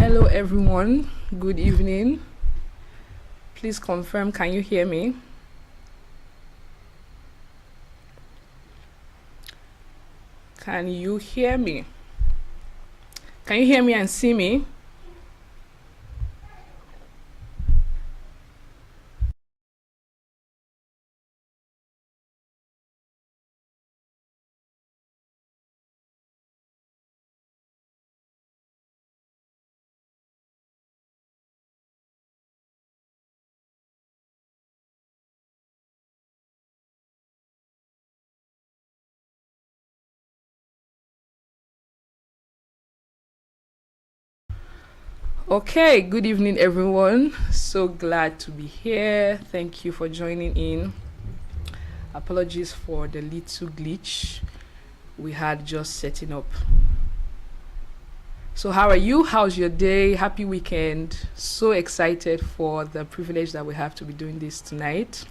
Hello, everyone. Good evening. Please confirm, can you hear me? Can you hear me? Can you hear me and see me? Okay, good evening, everyone. So glad to be here. Thank you for joining in. Apologies for the little glitch we had just setting up. So, how are you? How's your day? Happy weekend. So excited for the privilege that we have to be doing this tonight.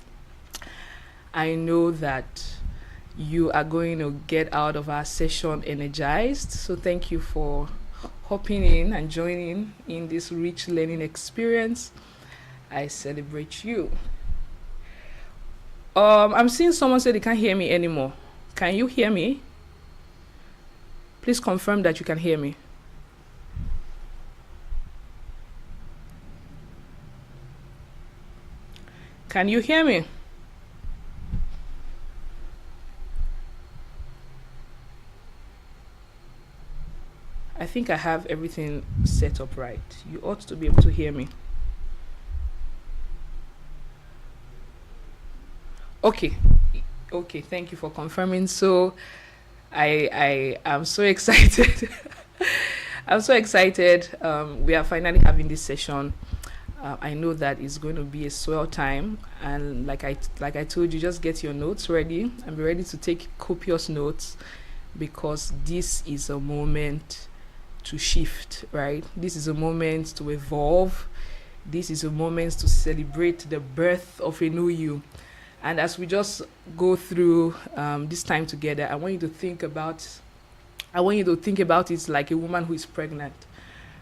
I know that you are going to get out of our session energized. So, thank you for hopping in and joining in this rich learning experience. I celebrate you. I'm seeing someone say they can't hear me anymore. Can you hear me? Please confirm that you can hear me. Can you hear me? I think I have everything set up right. You ought to be able to hear me. Okay. Okay, thank you for confirming. So I am so excited. I'm so excited. We are finally having this session. I know that it's going to be a swell time, and like I told you, just get your notes ready and be ready to take copious notes, because this is a moment to shift, right? This is a moment to evolve. This is a moment to celebrate the birth of a new you. And as we just go through this time together, I want you to think about it like a woman who is pregnant,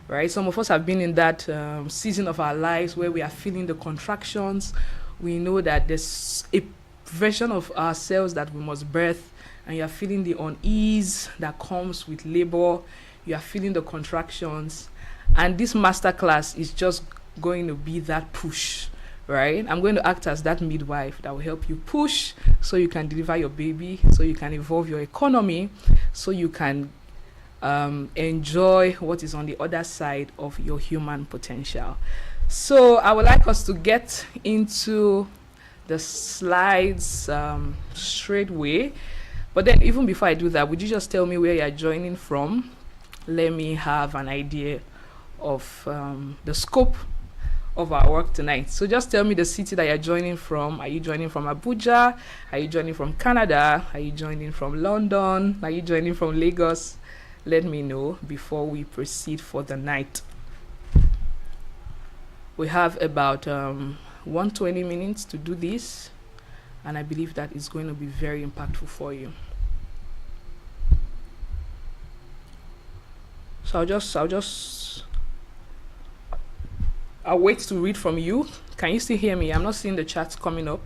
right? Some of us have been in that season of our lives where we are feeling the contractions. We know that there's a version of ourselves that we must birth, and you're feeling the unease that comes with labor. You are feeling the contractions, and this masterclass is just going to be that push, right? I'm going to act as that midwife that will help you push so you can deliver your baby, so you can evolve your economy, so you can enjoy what is on the other side of your human potential. So I would like us to get into the slides straight away. But then even before I do that, would you just tell me where you're joining from? Let me have an idea of the scope of our work tonight. So just tell me the city that you're joining from. Are you joining from Abuja? Are you joining from Canada? Are you joining from London? Are you joining from Lagos? Let me know before we proceed for the night. We have about 120 minutes to do this, and I believe that is going to be very impactful for you. So I'll wait to read from you. Can you still hear me? I'm not seeing the chats coming up.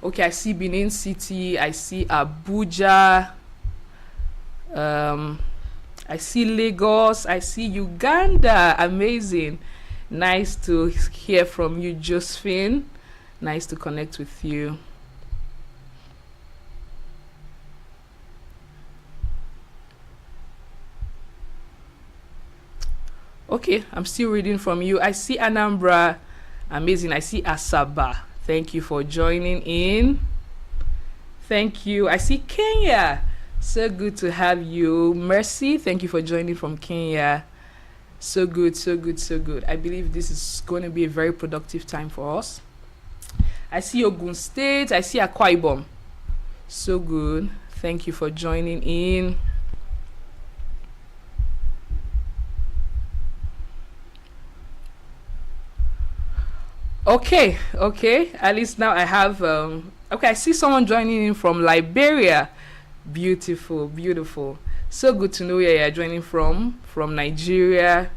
Okay, I see Benin City. I see Abuja. I see Lagos. I see Uganda. Amazing. Nice to hear from you, Josephine. Nice to connect with you. Okay, I'm still reading from you. I see Anambra. Amazing. I see Asaba. Thank you for joining in. Thank you. I see Kenya. So good to have you. Mercy, thank you for joining from Kenya. So good, so good, so good. I believe this is going to be a very productive time for us. I see Ogun State. I see Akwa Ibom. So good. Thank you for joining in. Okay. At least now I have. Okay, I see someone joining in from Liberia. Beautiful. So good to know where you're joining from Nigeria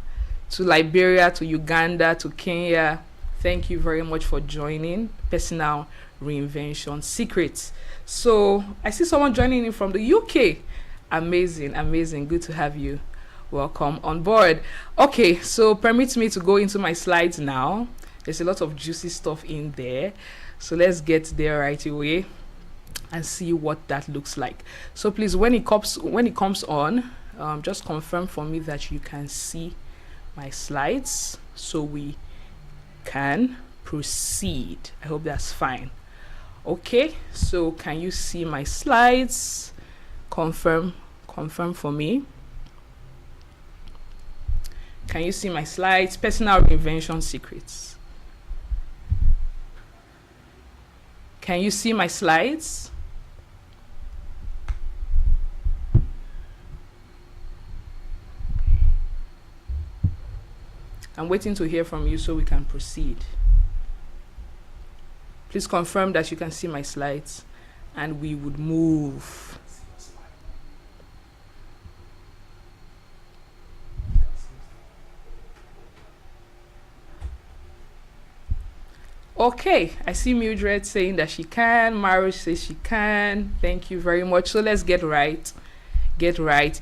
to Liberia to Uganda to Kenya. Thank you very much for joining Personal Reinvention Secrets. So I see someone joining in from the UK. Amazing, amazing. Good to have you. Welcome on board. Okay, so permit me to go into my slides now. There's a lot of juicy stuff in there. So let's get there right away and see what that looks like. So please, when it comes on, just confirm for me that you can see my slides so we can proceed. I hope that's fine. Okay, so can you see my slides? Confirm for me. Can you see my slides? Personal Reinvention Secrets. Can you see my slides? I'm waiting to hear from you so we can proceed. Please confirm that you can see my slides and we would move. Okay, I see Mildred saying that she can. Maru says she can. Thank you very much. So let's get right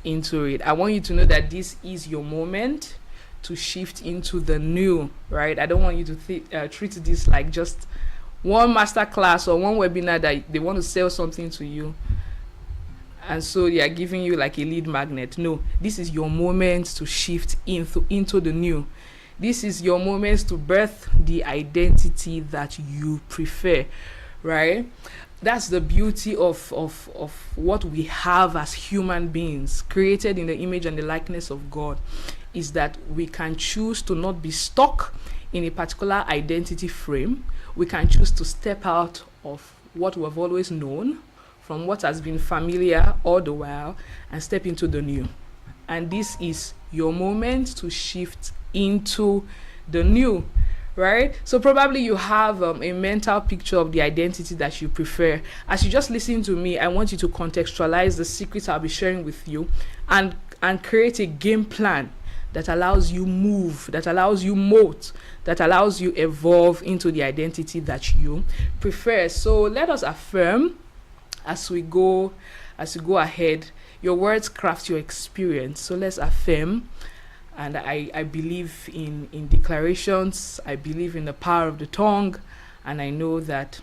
into it. I want you to know that this is your moment to shift into the new, right? I don't want you to treat this like just one masterclass or one webinar that they want to sell something to you, and so they are giving you like a lead magnet. No, this is your moment to shift into the new. This is your moment to birth the identity that you prefer, right? That's the beauty of what we have as human beings, created in the image and the likeness of God, is that we can choose to not be stuck in a particular identity frame. We can choose to step out of what we've always known, from what has been familiar all the while, and step into the new. And this is your moment to shift into the new, right? So probably you have a mental picture of the identity that you prefer. As you just listen to me, I want you to contextualize the secrets I'll be sharing with you and create a game plan that allows you move, that allows you mold, that allows you evolve into the identity that you prefer. So let us affirm as we go ahead. Your words craft your experience. So let's affirm. And I believe in declarations. I believe in the power of the tongue. And I know that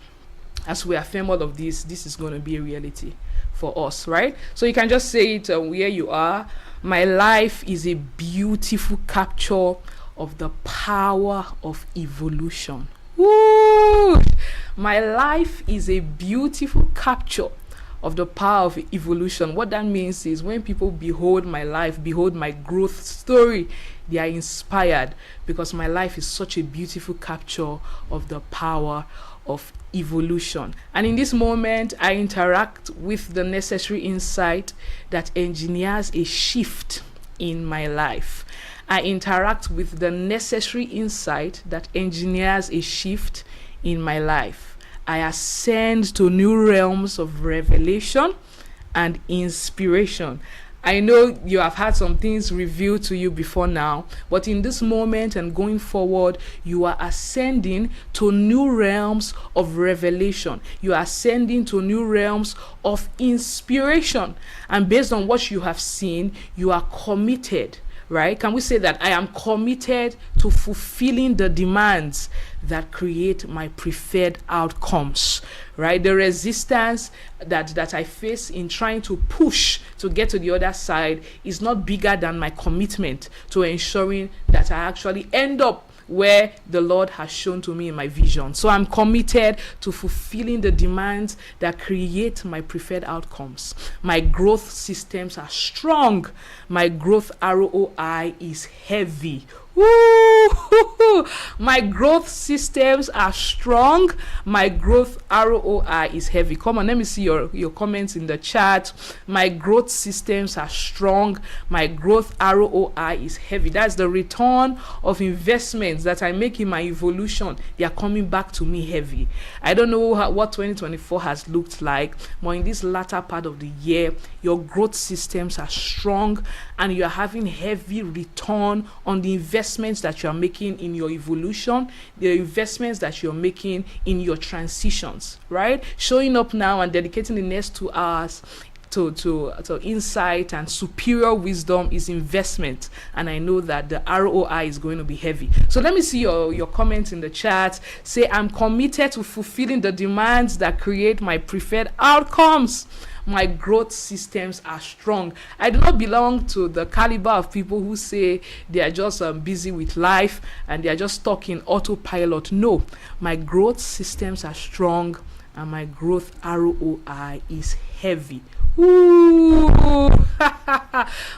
as we affirm all of this is going to be a reality for us, right? So you can just say it where you are. My life is a beautiful capture of the power of evolution. Woo! My life is a beautiful capture of the power of evolution. What that means is when people behold my life, behold my growth story, they are inspired because my life is such a beautiful capture of the power of evolution. And in this moment, I interact with the necessary insight that engineers a shift in my life. I interact with the necessary insight that engineers a shift in my life. I ascend to new realms of revelation and inspiration. I know you have had some things revealed to you before now, but in this moment and going forward, you are ascending to new realms of revelation. You are ascending to new realms of inspiration. And based on what you have seen, you are committed, right? Can we say that I am committed to fulfilling the demands that create my preferred outcomes, right? The resistance that I face in trying to push to get to the other side is not bigger than my commitment to ensuring that I actually end up where the Lord has shown to me in my vision. So I'm committed to fulfilling the demands that create my preferred outcomes. My growth systems are strong. My growth ROI is heavy. Woo! My growth systems are strong. My growth ROI is heavy. Come on, let me see your comments in the chat. My growth systems are strong. My growth ROI is heavy. That's the return of investments that I make in my evolution. They are coming back to me heavy. I don't know what 2024 has looked like, but in this latter part of the year, your growth systems are strong and you are having heavy return on the investments that you are making in your evolution, the investments that you're making in your transitions, right? Showing up now and dedicating the next 2 hours to insight and superior wisdom is investment, and I know that the ROI is going to be heavy. So let me see your comments in the chat. Say, I'm committed to fulfilling the demands that create my preferred outcomes. My growth systems are strong. I do not belong to the caliber of people who say they are just busy with life and they are just stuck in autopilot. No, my growth systems are strong and my growth ROI is heavy. Ooh.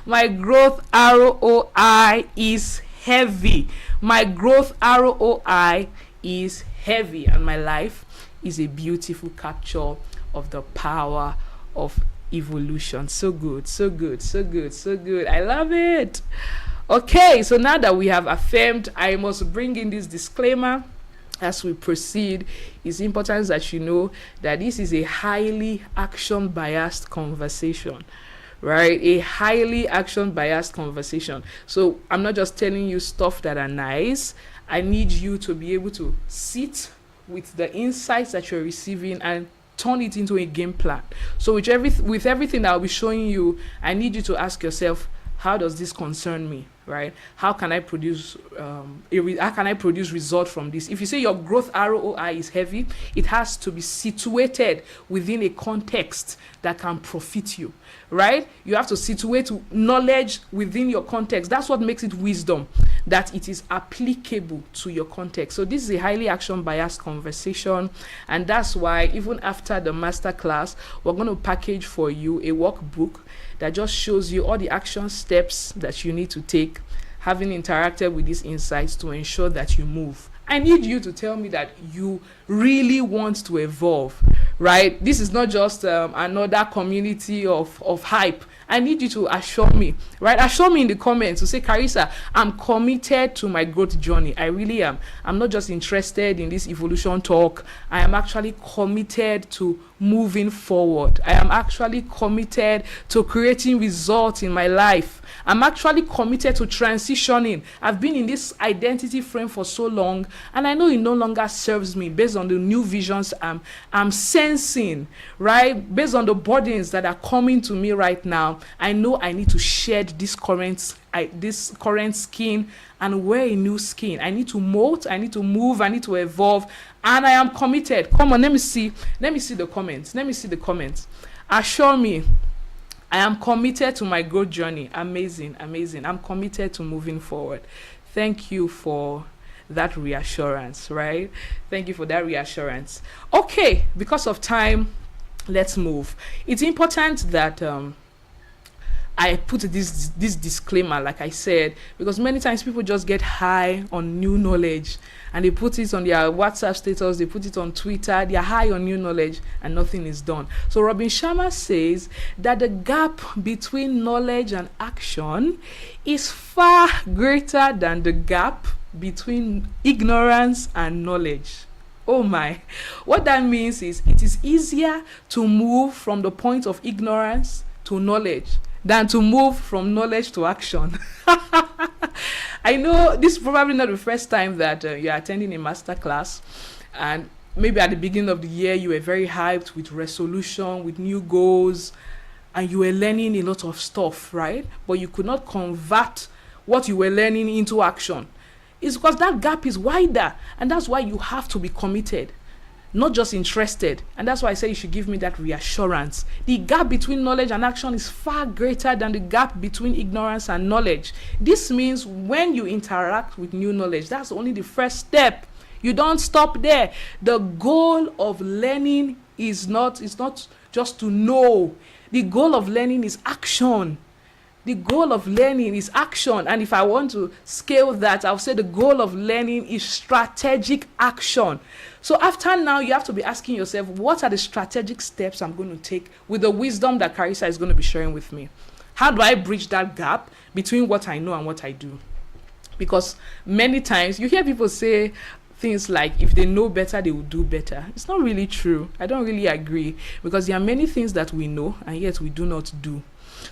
My growth ROI is heavy. My growth ROI is heavy, and my life is a beautiful capture of the power of evolution. So good, so good, so good, so good. I love it. Okay, so now that we have affirmed, I must bring in this disclaimer as we proceed. It's important that you know that this is a highly action biased conversation, right? A highly action biased conversation. So I'm not just telling you stuff that are nice. I need you to be able to sit with the insights that you're receiving and turn it into a game plan. So with everything that I'll be showing you, I need you to ask yourself, how does this concern me, right? How can I produce result from this? If you say your growth ROI is heavy, it has to be situated within a context that can profit you, right? You have to situate knowledge within your context. That's what makes it wisdom, that it is applicable to your context. So this is a highly action biased conversation, and that's why even after the masterclass, we're going to package for you a workbook that just shows you all the action steps that you need to take, having interacted with these insights, to ensure that you move. I need you to tell me that you really want to evolve, right? This is not just another community of hype. I need you to assure me, right? Assure me in the comments to say, Carissa, I'm committed to my growth journey. I really am. I'm not just interested in this evolution talk. I am actually committed to moving forward. I am actually committed to creating results in my life. I'm actually committed to transitioning. I've been in this identity frame for so long, and I know it no longer serves me based on the new visions I'm sensing, right? Based on the burdens that are coming to me right now, I know I need to shed this current skin and wear a new skin. I need to mold, I need to move, I need to evolve, and I am committed. Come on, let me see the comments. Let me see the comments. Assure me, I am committed to my growth journey. Amazing, amazing. I'm committed to moving forward. Thank you for that reassurance, right? Thank you for that reassurance. Okay, because of time, let's move. It's important that I put this disclaimer, like I said, because many times people just get high on new knowledge and they put it on their WhatsApp status, they put it on Twitter, they are high on new knowledge and nothing is done. So Robin Sharma says that the gap between knowledge and action is far greater than the gap between ignorance and knowledge. Oh my. What that means is it is easier to move from the point of ignorance to knowledge than to move from knowledge to action. I know this is probably not the first time that you're attending a masterclass, and maybe at the beginning of the year you were very hyped with resolution, with new goals, and you were learning a lot of stuff, right? But you could not convert what you were learning into action. It's because that gap is wider, and that's why you have to be committed, not just interested. And that's why I say you should give me that reassurance. The gap between knowledge and action is far greater than the gap between ignorance and knowledge. This means when you interact with new knowledge, that's only the first step. You don't stop there. The goal of learning is not just to know. The goal of learning is action. The goal of learning is action. And if I want to scale that, I'll say the goal of learning is strategic action. So after now, you have to be asking yourself, what are the strategic steps I'm going to take with the wisdom that Carissa is going to be sharing with me? How do I bridge that gap between what I know and what I do? Because many times you hear people say things like, if they know better, they will do better. It's not really true. I don't really agree, because there are many things that we know and yet we do not do.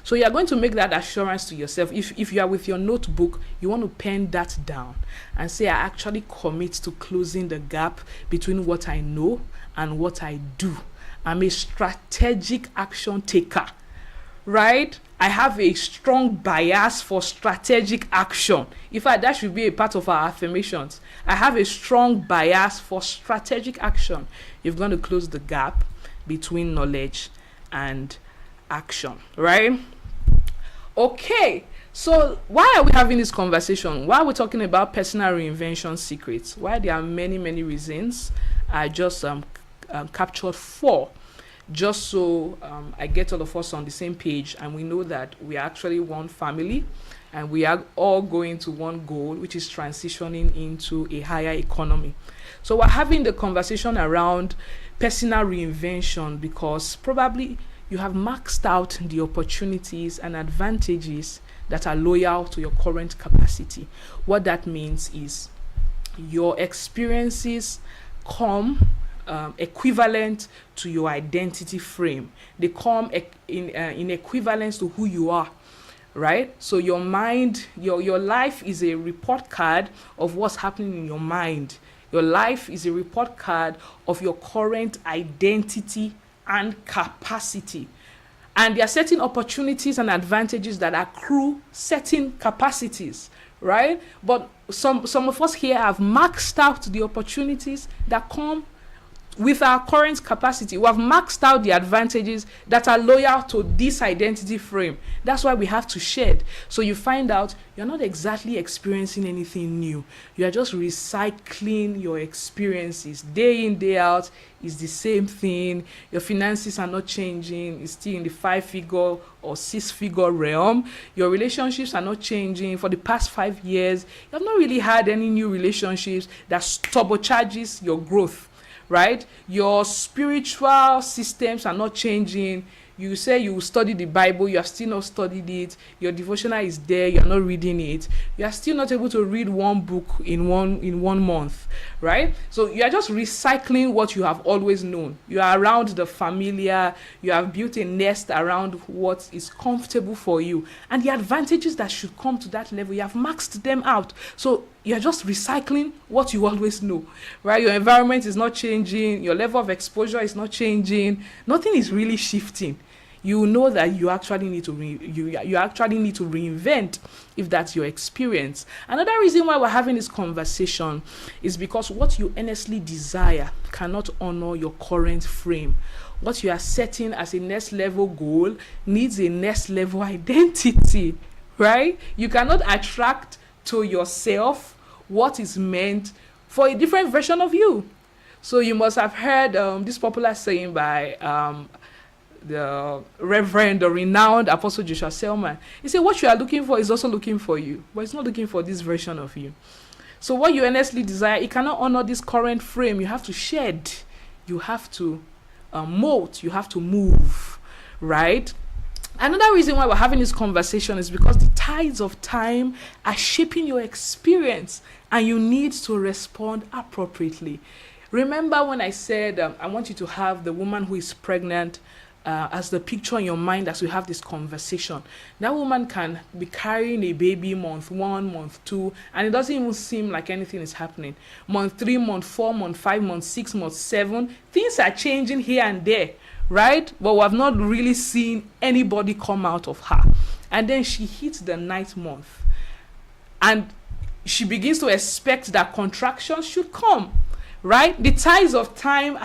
So you are going to make that assurance to yourself. If you are with your notebook, you want to pen that down and say, I actually commit to closing the gap between what I know and what I do. I'm a strategic action taker, right? I have a strong bias for strategic action. In fact, that should be a part of our affirmations. I have a strong bias for strategic action. You're going to close the gap between knowledge and action, right? Okay, so why are we having this conversation? Why are we talking about personal reinvention secrets? Why there are many reasons. I just captured 4, just so I get all of us on the same page, and we know that we are actually one family and we are all going to one goal, which is transitioning into a higher economy. So we're having the conversation around personal reinvention because probably you have maxed out the opportunities and advantages that are loyal to your current capacity. What that means is your experiences come equivalent to your identity frame. They come in equivalence to who you are, right? So your mind, your life is a report card of what's happening in your mind. Your life is a report card of your current identity and capacity. And there are certain opportunities and advantages that accrue certain capacities, right? But some of us here have maxed out the opportunities that come with our current capacity. We have maxed out the advantages that are loyal to this identity frame. That's why we have to shed. So you find out you're not exactly experiencing anything new. You are just recycling your experiences. Day in, day out is the same thing. Your finances are not changing. It's still in the 5-figure or 6-figure realm. Your relationships are not changing. For the past 5 years, you have not really had any new relationships that turbocharges your growth, right? Your spiritual systems are not changing. You say you will study the Bible, you have still not studied it. Your devotional is there, you are not reading it. You are still not able to read one book in one month, right? So you are just recycling what you have always known. You are around the familiar. You have built a nest around what is comfortable for you, and the advantages that should come to that level, you have maxed them out. So you're just recycling what you always know, right? Your environment is not changing. Your level of exposure is not changing. Nothing is really shifting. You know that you actually need to you actually need to reinvent if that's your experience. Another reason why we're having this conversation is because what you earnestly desire cannot honor your current frame. What you are setting as a next level goal needs a next level identity, right? You cannot attract to yourself what is meant for a different version of you. So you must have heard this popular saying by the Reverend, the renowned Apostle Joshua Selman. He said, what you are looking for is also looking for you, but it's not looking for this version of you. So what you earnestly desire, it cannot honor this current frame. You have to shed. You have to molt. You have to move, right? Another reason why we're having this conversation is because the tides of time are shaping your experience and you need to respond appropriately. Remember when I said I want you to have the woman who is pregnant as the picture in your mind as we have this conversation. That woman can be carrying a baby month 1, month 2, and it doesn't even seem like anything is happening. Month 3, month 4, month 5, month 6, month 7, things are changing here and there, right? But we have not really seen anybody come out of her. And then she hits the 9th month, and she begins to expect that contractions should come. Right? The tides of time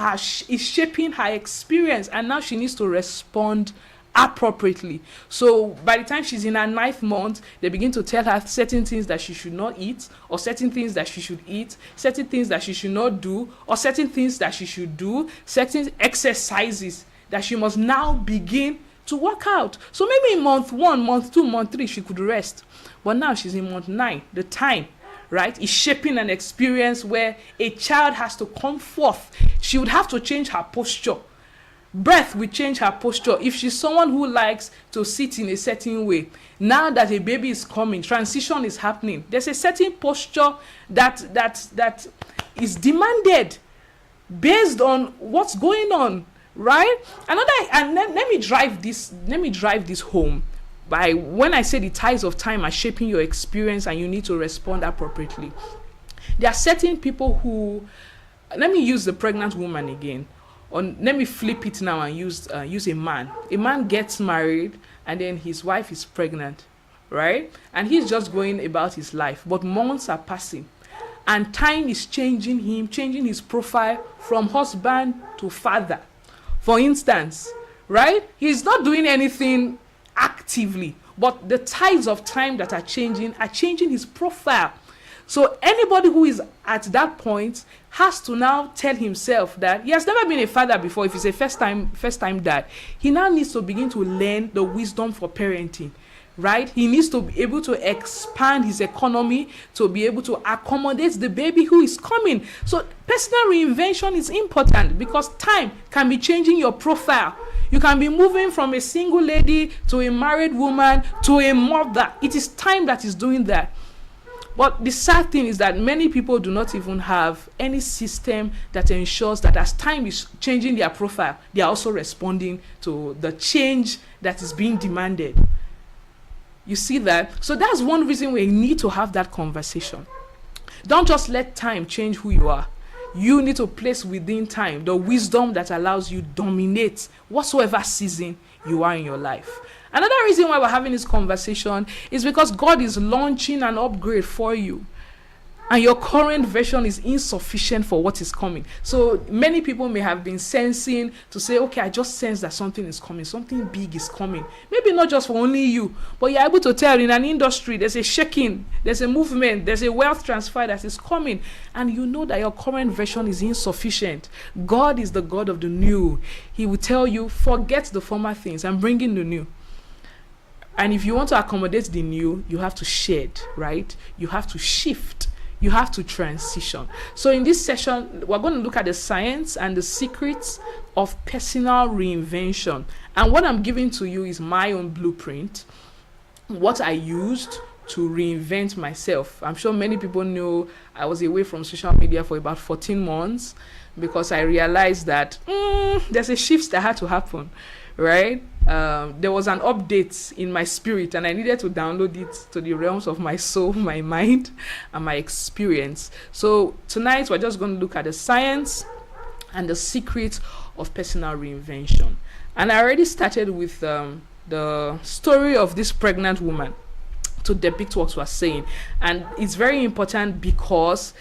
is shaping her experience, and now she needs to respond appropriately. So by the time she's in her 9th month, they begin to tell her certain things that she should not eat, or certain things that she should eat, certain things that she should not do, or certain things that she should do, certain exercises that she must now begin to work out. So maybe in month 1, month 2, month 3, she could rest. But now she's in month 9. The time, right, is shaping an experience where a child has to come forth. She would have to change her posture. Breath will change her posture. If she's someone who likes to sit in a certain way, now that a baby is coming, transition is happening. There's a certain posture that is demanded based on what's going on, right? And let me drive this home by when I say the tides of time are shaping your experience and you need to respond appropriately. There are certain people who, let me use the pregnant woman again. Let me flip it now and use a man. A man gets married and then his wife is pregnant, right? And he's just going about his life. But months are passing and time is changing him, changing his profile from husband to father. For instance, right? He's not doing anything actively, but the tides of time that are changing his profile. So anybody who is at that point has to now tell himself that he has never been a father before. If he's a first time dad, he now needs to begin to learn the wisdom for parenting, right? He needs to be able to expand his economy to be able to accommodate the baby who is coming. So personal reinvention is important because time can be changing your profile. You can be moving from a single lady to a married woman to a mother. It is time that is doing that. But the sad thing is that many people do not even have any system that ensures that as time is changing their profile, they are also responding to the change that is being demanded. You see that? So that's one reason we need to have that conversation. Don't just let time change who you are. You need to place within time the wisdom that allows you to dominate whatsoever season you are in your life. Another reason why we're having this conversation is because God is launching an upgrade for you. And your current version is insufficient for what is coming. So many people may have been sensing to say, okay, I just sense that something is coming. Something big is coming. Maybe not just for only you, but you're able to tell in an industry, there's a shaking, there's a movement, there's a wealth transfer that is coming. And you know that your current version is insufficient. God is the God of the new. He will tell you, forget the former things and bring in the new. And if you want to accommodate the new, you have to shed, right? You have to shift. You have to transition. So in this session, we're going to look at the science and the secrets of personal reinvention. And what I'm giving to you is my own blueprint, what I used to reinvent myself. I'm sure many people know I was away from social media for about 14 months because I realized that there's a shift that had to happen, right? There was an update in my spirit and I needed to download it to the realms of my soul, my mind, and my experience. So tonight we're just going to look at the science and the secrets of personal reinvention. And I already started with the story of this pregnant woman to depict what we're saying. And it's very important because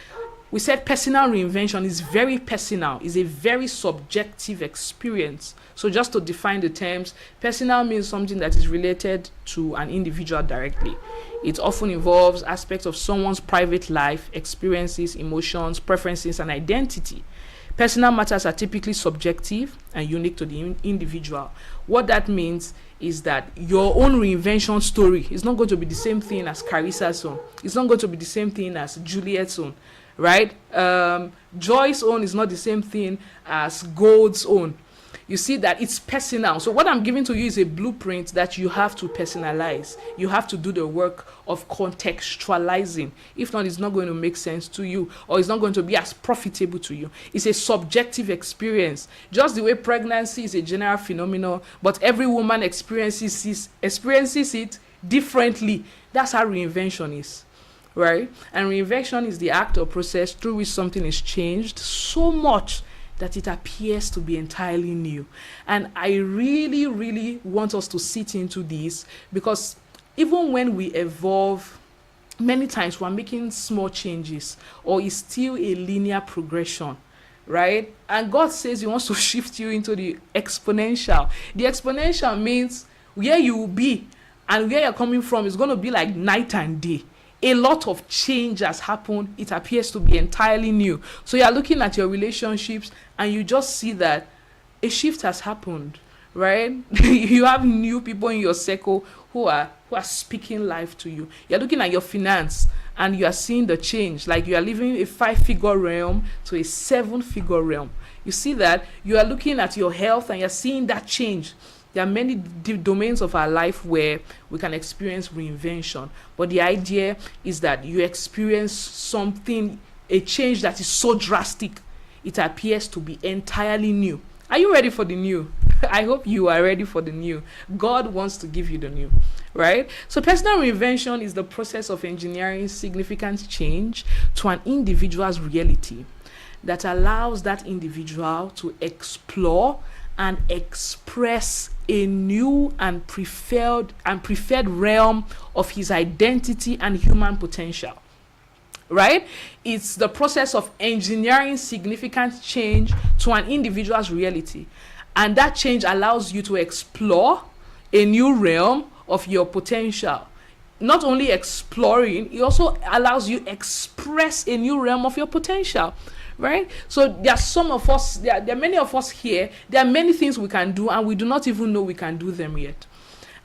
we said personal reinvention is very personal, is a very subjective experience. So just to define the terms, personal means something that is related to an individual directly. It often involves aspects of someone's private life, experiences, emotions, preferences, and identity. Personal matters are typically subjective and unique to the individual. What that means is that your own reinvention story is not going to be the same thing as Carissa's own. It's not going to be the same thing as Juliet's own, right? Joy's own is not the same thing as Gold's own. You see that it's personal. So what I'm giving to you is a blueprint that you have to personalize. You have to do the work of contextualizing. If not, it's not going to make sense to you or it's not going to be as profitable to you. It's a subjective experience. Just the way pregnancy is a general phenomenon, but every woman experiences it differently. That's how reinvention is, right? And reinvention is the act or process through which something is changed so much that it appears to be entirely new. And I really, really want us to sit into this because even when we evolve, many times we're making small changes or it's still a linear progression, right? And God says he wants to shift you into the exponential. The exponential means where you will be and where you're coming from is going to be like night and day. A lot of change has happened. It appears to be entirely new. So you're looking at your relationships and you just see that a shift has happened, right? You have new people in your circle who are speaking life to you. You're looking at your finance and you are seeing the change. Like you are leaving a 5-figure realm to a 7-figure realm. You see that? You are looking at your health and you're seeing that change. There are many domains of our life where we can experience reinvention. But the idea is that you experience something, a change that is so drastic, it appears to be entirely new. Are you ready for the new? I hope you are ready for the new. God wants to give you the new, right? So personal reinvention is the process of engineering significant change to an individual's reality that allows that individual to explore and express a new and preferred realm of his identity and human potential. Right? It's the process of engineering significant change to an individual's reality. And that change allows you to explore a new realm of your potential. Not only exploring, it also allows you express a new realm of your potential. Right? So there are some of us, there are many of us here, there are many things we can do and we do not even know we can do them yet.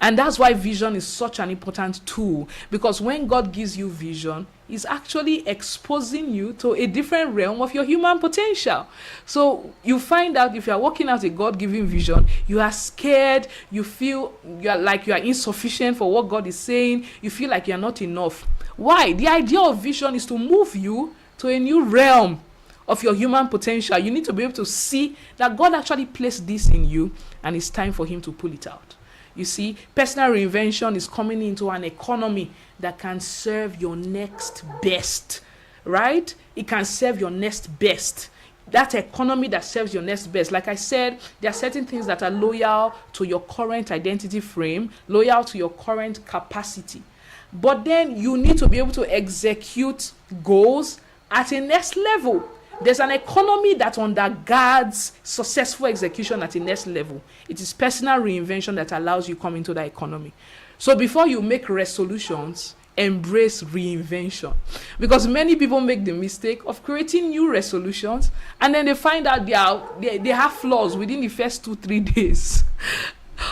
And that's why vision is such an important tool, because when God gives you vision, He's actually exposing you to a different realm of your human potential. So you find out if you are working out a God-given vision, you are scared, you feel you are insufficient for what God is saying, you feel like you are not enough. Why? The idea of vision is to move you to a new realm of your human potential. You need to be able to see that God actually placed this in you and it's time for Him to pull it out. You see, personal reinvention is coming into an economy that can serve your next best, right? It can serve your next best. That economy that serves your next best. Like I said, there are certain things that are loyal to your current identity frame, loyal to your current capacity. But then you need to be able to execute goals at a next level. There's an economy that undergirds successful execution at a next level. It is personal reinvention that allows you come into that economy. So before you make resolutions, embrace reinvention. Because many people make the mistake of creating new resolutions and then they find out they have flaws within the first 2-3 days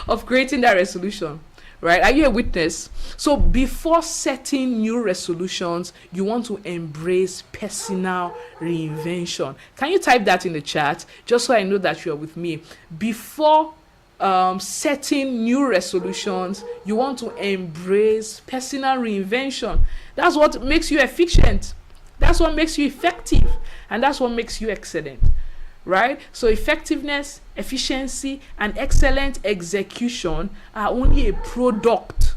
of creating that resolution. Right? Are you a witness? So before setting new resolutions, you want to embrace personal reinvention. Can you type that in the chat just so I know that you're with me? Before setting new resolutions, you want to embrace personal reinvention. That's what makes you efficient. That's what makes you effective. And that's what makes you excellent. Right? So effectiveness, efficiency, and excellent execution are only a product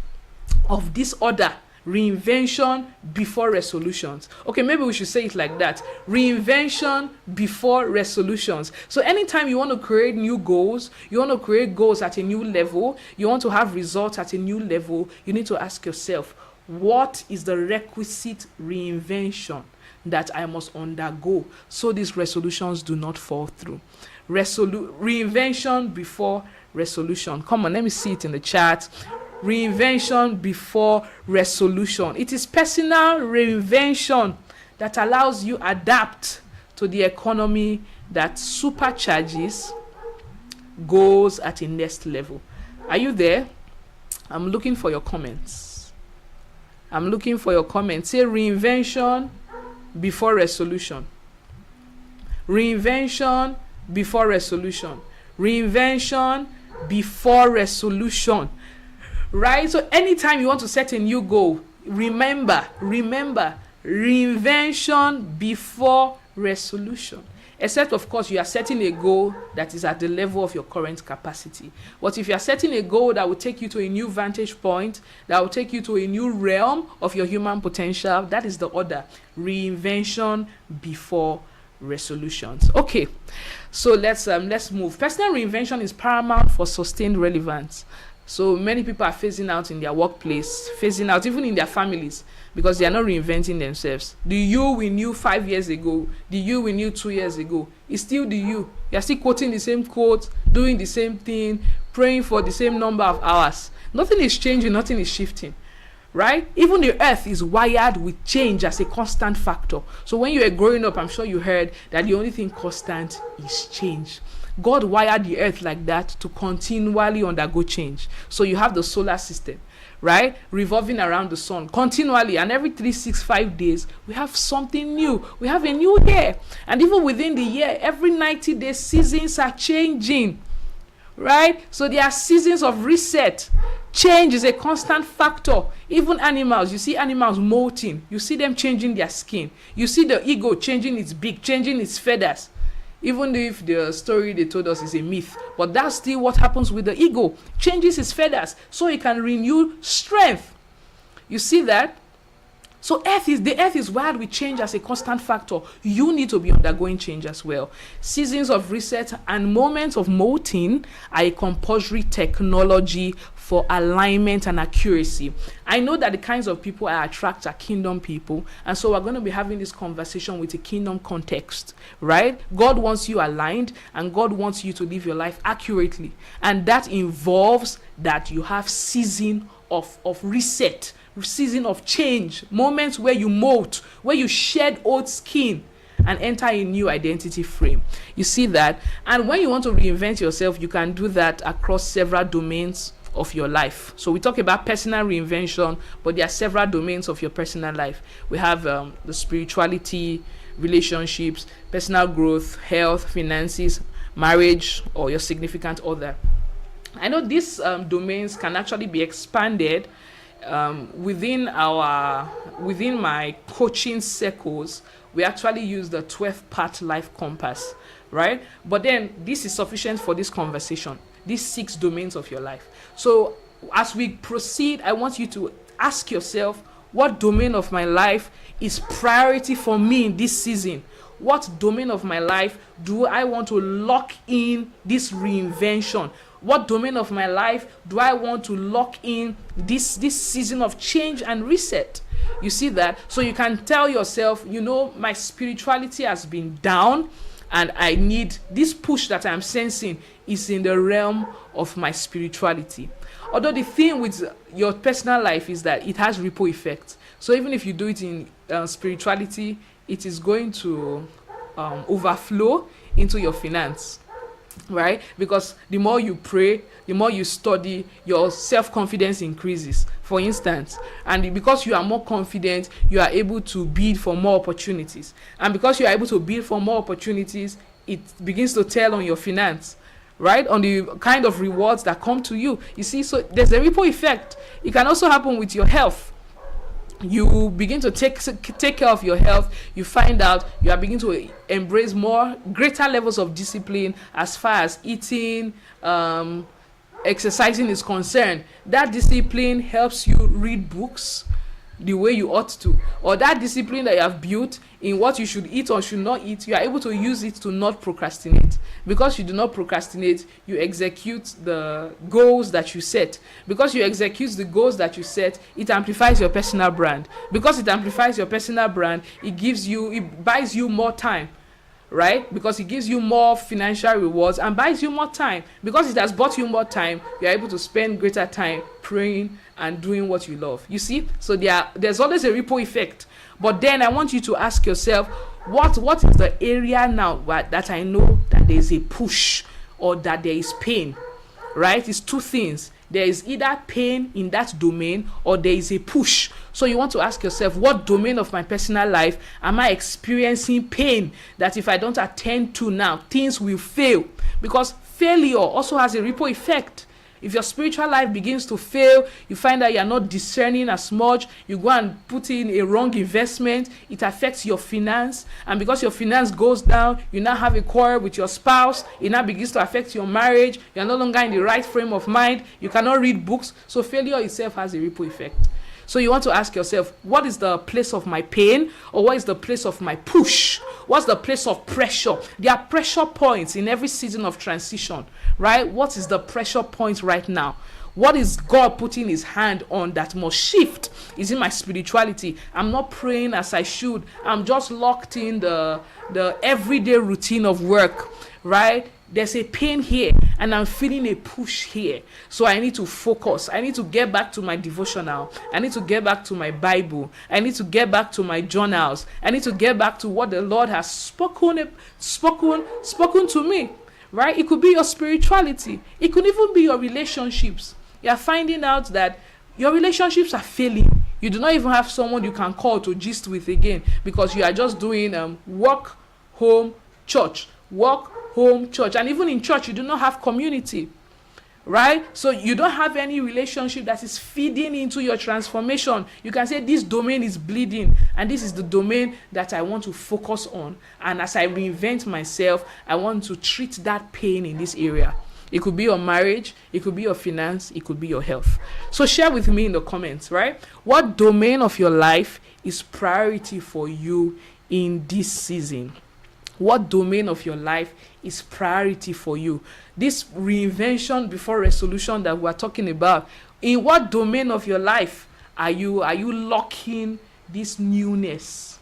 of this order: reinvention before resolutions. Okay, maybe we should say it like that: reinvention before resolutions. So anytime you want to create new goals, you want to create goals at a new level, you want to have results at a new level, you need to ask yourself, what is the requisite reinvention that I must undergo so these resolutions do not fall through? Reinvention before resolution. Come on, let me see it in the chat. Reinvention before resolution. It is personal reinvention that allows you adapt to the economy that supercharges goals at a next level. Are you there? I'm looking for your comments. Say reinvention before resolution. Reinvention before resolution. Reinvention before resolution. Right? So anytime you want to set a new goal, remember, reinvention before resolution. Except, of course, you are setting a goal that is at the level of your current capacity. But if you are setting a goal that will take you to a new vantage point, that will take you to a new realm of your human potential, that is the order: reinvention before resolutions. Okay, so let's move. Personal reinvention is paramount for sustained relevance. So many people are phasing out in their workplace, phasing out even in their families, because they are not reinventing themselves. The you we knew 5 years ago, the you we knew 2 years ago, is still the you. You are still quoting the same quote, doing the same thing, praying for the same number of hours. Nothing is changing, nothing is shifting. right? Even the earth is wired with change as a constant factor. So when you were growing up, I'm sure you heard that the only thing constant is change. God wired the earth like that to continually undergo change. So you have the solar system, right, revolving around the sun continually, and every 365 days we have something new. We have a new year, and even within the year, every 90 days seasons are changing, right? So there are seasons of reset. Change is a constant factor. Even animals, you see animals molting, you see them changing their skin, you see the eagle changing its beak, changing its feathers. Even if the story they told us is a myth, but that's still what happens with the eagle. Changes his feathers so he can renew strength. You see that? So the earth is wired with change as a constant factor. You need to be undergoing change as well. Seasons of reset and moments of molting are a compulsory technology for alignment and accuracy. I know that the kinds of people I attract are kingdom people, and so we're going to be having this conversation with a kingdom context, right? God wants you aligned, and God wants you to live your life accurately, and that involves that you have season of reset, season of change, moments where you molt, where you shed old skin and enter a new identity frame. You see that? And when you want to reinvent yourself, you can do that across several domains of your life. So we talk about personal reinvention, but there are several domains of your personal life. We have the spirituality, relationships, personal growth, health, finances, marriage, or your significant other. I know these domains can actually be expanded within my coaching circles. We actually use the 12-part life compass, right? But then this is sufficient for this conversation, these 6 domains of your life. So as we proceed, I want you to ask yourself, what domain of my life is priority for me in this season? What domain of my life do I want to lock in this reinvention? What domain of my life do I want to lock in this season of change and reset? You see that? So you can tell yourself, my spirituality has been down, and I need this push that I'm sensing is in the realm of my spirituality. Although the thing with your personal life is that it has ripple effects. So even if you do it in spirituality, it is going to overflow into your finance, right? Because the more you pray, the more you study, your self-confidence increases, for instance. And because you are more confident, you are able to bid for more opportunities. And because you are able to bid for more opportunities, it begins to tell on your finance, right? On the kind of rewards that come to you. You see, so there's a ripple effect. It can also happen with your health. You begin to take care of your health. You find out you are beginning to embrace greater levels of discipline as far as eating, exercising is concerned. That discipline helps you read books the way you ought to, or that discipline that you have built in what you should eat or should not eat, you are able to use it to not procrastinate. Because you do not procrastinate, you execute the goals that you set. Because you execute the goals that you set, it amplifies your personal brand. Because it amplifies your personal brand, it buys you more time, right? Because it gives you more financial rewards and buys you more time. Because it has bought you more time, you are able to spend greater time praying and doing what you love. You see? So there's always a ripple effect. But then I want you to ask yourself, what is the area now that I know that there is a push or that there is pain, right? It's 2 things. There is either pain in that domain or there is a push. So you want to ask yourself, what domain of my personal life am I experiencing pain that if I don't attend to now, things will fail? Because failure also has a ripple effect. If your spiritual life begins to fail, you find that you are not discerning as much, you go and put in a wrong investment, it affects your finance. And because your finance goes down, you now have a quarrel with your spouse, it now begins to affect your marriage, you are no longer in the right frame of mind, you cannot read books. So failure itself has a ripple effect. So you want to ask yourself, what is the place of my pain, or what is the place of my push? What's the place of pressure? There are pressure points in every season of transition, right? What is the pressure point right now? What is God putting his hand on that must shift? Is it my spirituality? I'm not praying as I should. I'm just locked in the everyday routine of work, right? there's a pain here and I'm feeling a push here. So I need to focus. I need to get back to my devotional. I need to get back to my Bible. I need to get back to my journals. I need to get back to what the Lord has spoken to me. Right? It could be your spirituality. It could even be your relationships. You're finding out that your relationships are failing. You do not even have someone you can call to gist with again, because you are just doing work, home, church, work, home, church. And even in church, you do not have community, right? So you don't have any relationship that is feeding into your transformation. You can say this domain is bleeding and this is the domain that I want to focus on. And as I reinvent myself, I want to treat that pain in this area. It could be your marriage, it could be your finance, it could be your health. So share with me in the comments, right? What domain of your life is priority for you in this season? What domain of your life is priority for you? This reinvention before resolution that we're talking about, in what domain of your life are you locking this newness?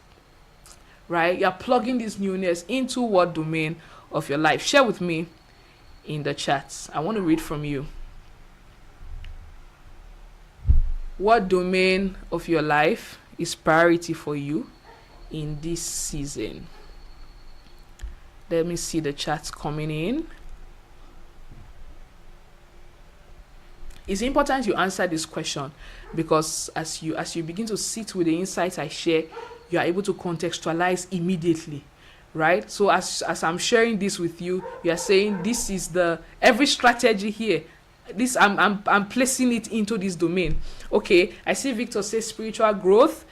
Right? You're plugging this newness into what domain of your life? Share with me in the chats. I want to read from you. What domain of your life is priority for you in this season? Let me see the chats coming in. It's important you answer this question, because as you begin to sit with the insights I share, you are able to contextualize immediately. Right? So as I'm sharing this with you, you are saying this is every strategy here. This I'm placing it into this domain. Okay, I see Victor says spiritual growth.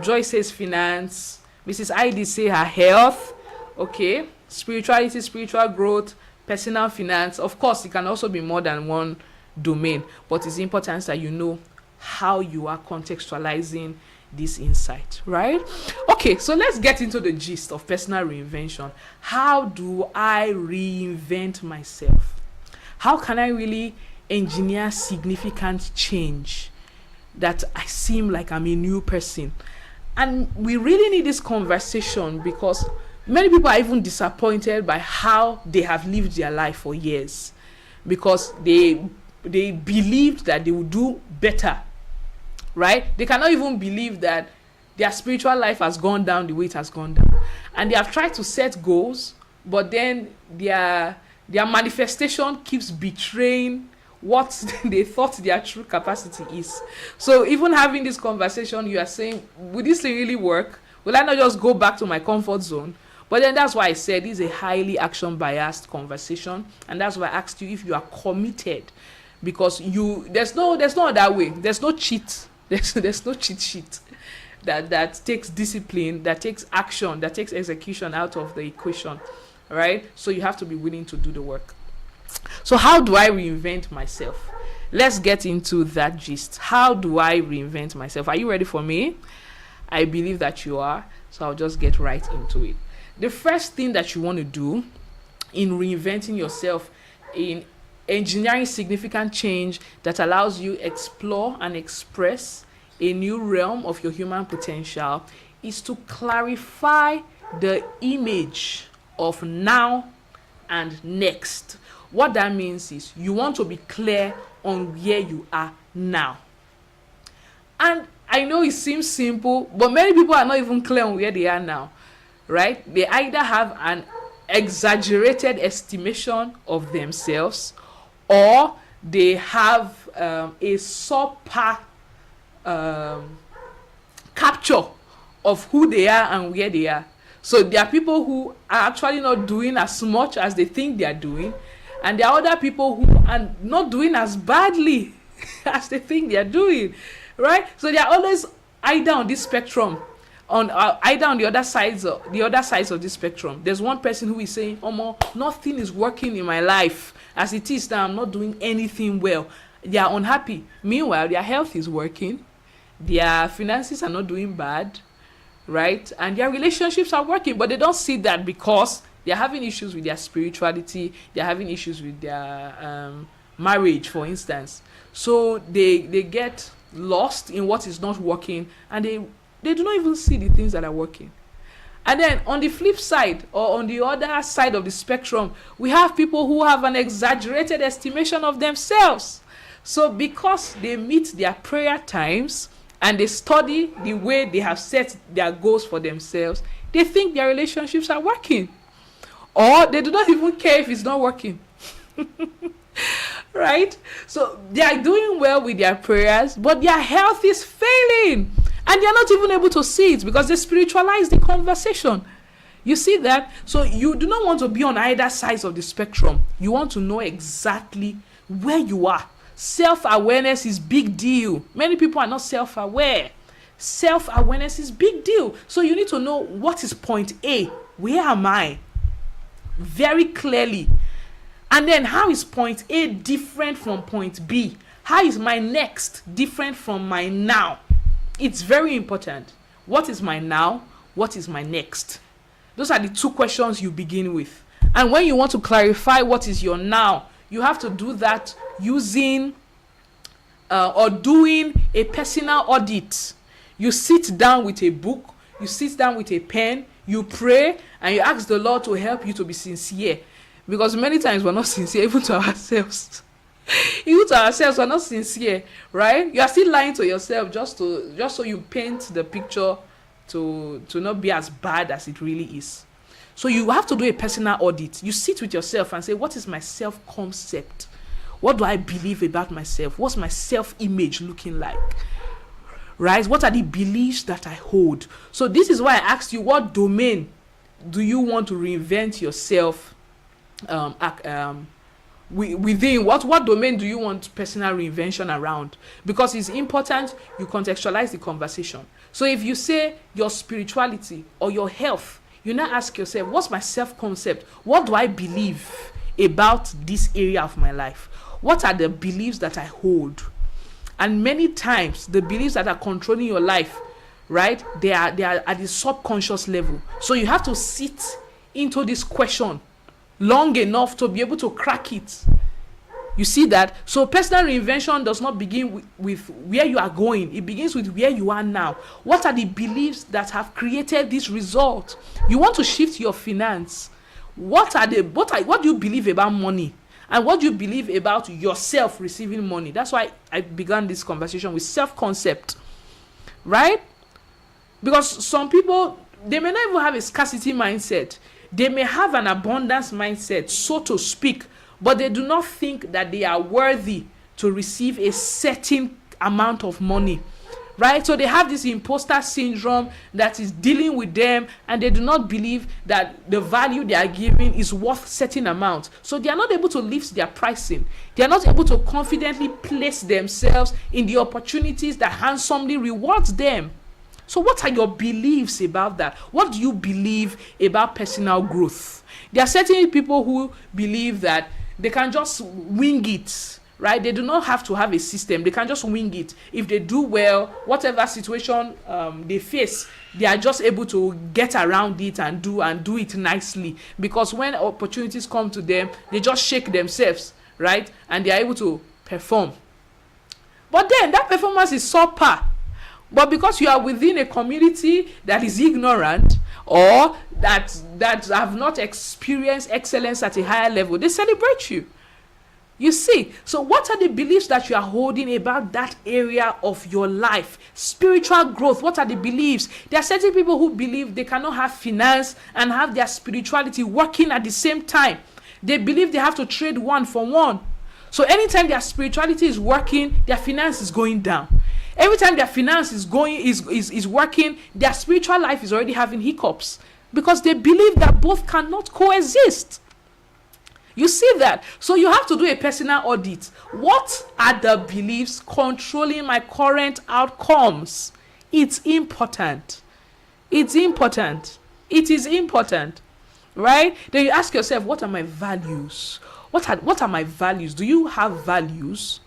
Joy says finance. Mrs. ID say her health. Okay, spirituality, spiritual growth, personal finance. Of course, it can also be more than one domain, but it's important that you know how you are contextualizing this insight, right? Okay, so let's get into the gist of personal reinvention. How do I reinvent myself? How can I really engineer significant change that I seem like I'm a new person? And we really need this conversation, because many people are even disappointed by how they have lived their life for years, because they believed that they would do better. Right? They cannot even believe that their spiritual life has gone down the way it has gone down. And they have tried to set goals, but then their manifestation keeps betraying what they thought their true capacity is. So even having this conversation, you are saying, would this really work? Will I not just go back to my comfort zone? But then that's why I said this is a highly action-biased conversation. And that's why I asked you if you are committed. Because there's no other way. There's no cheat. There's no cheat sheet that takes discipline, that takes action, that takes execution out of the equation, right? So you have to be willing to do the work. So how do I reinvent myself? Let's get into that gist. How do I reinvent myself? Are you ready for me? I believe that you are, so I'll just get right into it. The first thing that you want to do in reinventing yourself, in engineering significant change that allows you explore and express a new realm of your human potential, is to clarify the image of now and next. What that means is you want to be clear on where you are now. And I know it seems simple, but many people are not even clear on where they are now, right? They either have an exaggerated estimation of themselves, or they have a super capture of who they are and where they are. So there are people who are actually not doing as much as they think they are doing, and there are other people who are not doing as badly as they think they are doing, right? So they are always either on this spectrum, either on the other sides of this spectrum. There's one person who is saying, nothing is working in my life. As it is now, I'm not doing anything well. They are unhappy. Meanwhile, their health is working. Their finances are not doing bad, right? And their relationships are working, but they don't see that because they're having issues with their spirituality. They're having issues with their marriage, for instance. So they get lost in what is not working, and they do not even see the things that are working. And then on the flip side, or on the other side of the spectrum, we have people who have an exaggerated estimation of themselves. So because they meet their prayer times and they study the way they have set their goals for themselves, they think their relationships are working. Or they do not even care if it's not working. Right? So they are doing well with their prayers, but their health is failing. And they are not even able to see it because they spiritualize the conversation. You see that? So you do not want to be on either side of the spectrum. You want to know exactly where you are. Self-awareness is big deal. Many people are not self-aware. Self-awareness is big deal. So you need to know what is point A. Where am I? Very clearly. And then how is point A different from point B? How is my next different from my now? It's very important. What is my now? What is my next? Those are the two questions you begin with. And when you want to clarify what is your now, you have to do that using or doing a personal audit. You sit down with a book, you sit down with a pen, you pray, and you ask the Lord to help you to be sincere. Because many times we're not sincere, even to ourselves. Even to ourselves, we're not sincere, right? You are still lying to yourself just so you paint the picture to not be as bad as it really is. So you have to do a personal audit. You sit with yourself and say, what is my self-concept? What do I believe about myself? What's my self-image looking like? Right? What are the beliefs that I hold? So this is why I asked you, what domain do you want to reinvent yourself within? What domain do you want personal reinvention around? Because it's important you contextualize the conversation. So if you say your spirituality or your health, you now ask yourself, what's my self-concept? What do I believe about this area of my life? What are the beliefs that I hold? And many times, the beliefs that are controlling your life, right, they are at the subconscious level. So you have to sit into this question long enough to be able to crack it. You see that? So personal reinvention does not begin with where you are going. It begins with where you are now. What are the beliefs that have created this result? You want to shift your finance. What do you believe about money? And what do you believe about yourself receiving money? That's why I began this conversation with self-concept. Right? Because some people, they may not even have a scarcity mindset. They may have an abundance mindset, so to speak, but they do not think that they are worthy to receive a certain amount of money, right? So they have this imposter syndrome that is dealing with them, and they do not believe that the value they are giving is worth certain amount. So they are not able to lift their pricing. They are not able to confidently place themselves in the opportunities that handsomely rewards them. So what are your beliefs about that? What do you believe about personal growth? There are certain people who believe that they can just wing it, right? They do not have to have a system. They can just wing it. If they do well, whatever situation they face, they are just able to get around it and do it nicely. Because when opportunities come to them, they just shake themselves, right? And they are able to perform. But then that performance is subpar. But because you are within a community that is ignorant or that have not experienced excellence at a higher level, they celebrate you. You see, so what are the beliefs that you are holding about that area of your life? Spiritual growth, what are the beliefs? There are certain people who believe they cannot have finance and have their spirituality working at the same time. They believe they have to trade one for one. So anytime their spirituality is working, their finance is going down. Every time their finance is working, their spiritual life is already having hiccups because they believe that both cannot coexist. You see that? So you have to do a personal audit. What are the beliefs controlling my current outcomes? It's important. It's important. It is important. Right? Then you ask yourself, what are my values? What are my values? Do you have values?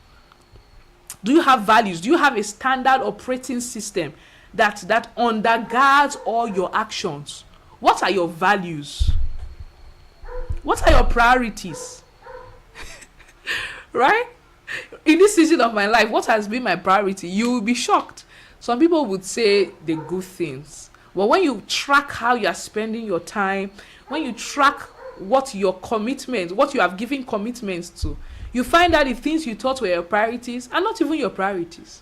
Do you have values? Do you have a standard operating system that undergirds all your actions? What are your values? What are your priorities? Right? In this season of my life, what has been my priority? You will be shocked. Some people would say the good things, But when you track how you are spending your time, when you track what your commitment, what you have given commitments to, you find that the things you thought were your priorities are not even your priorities.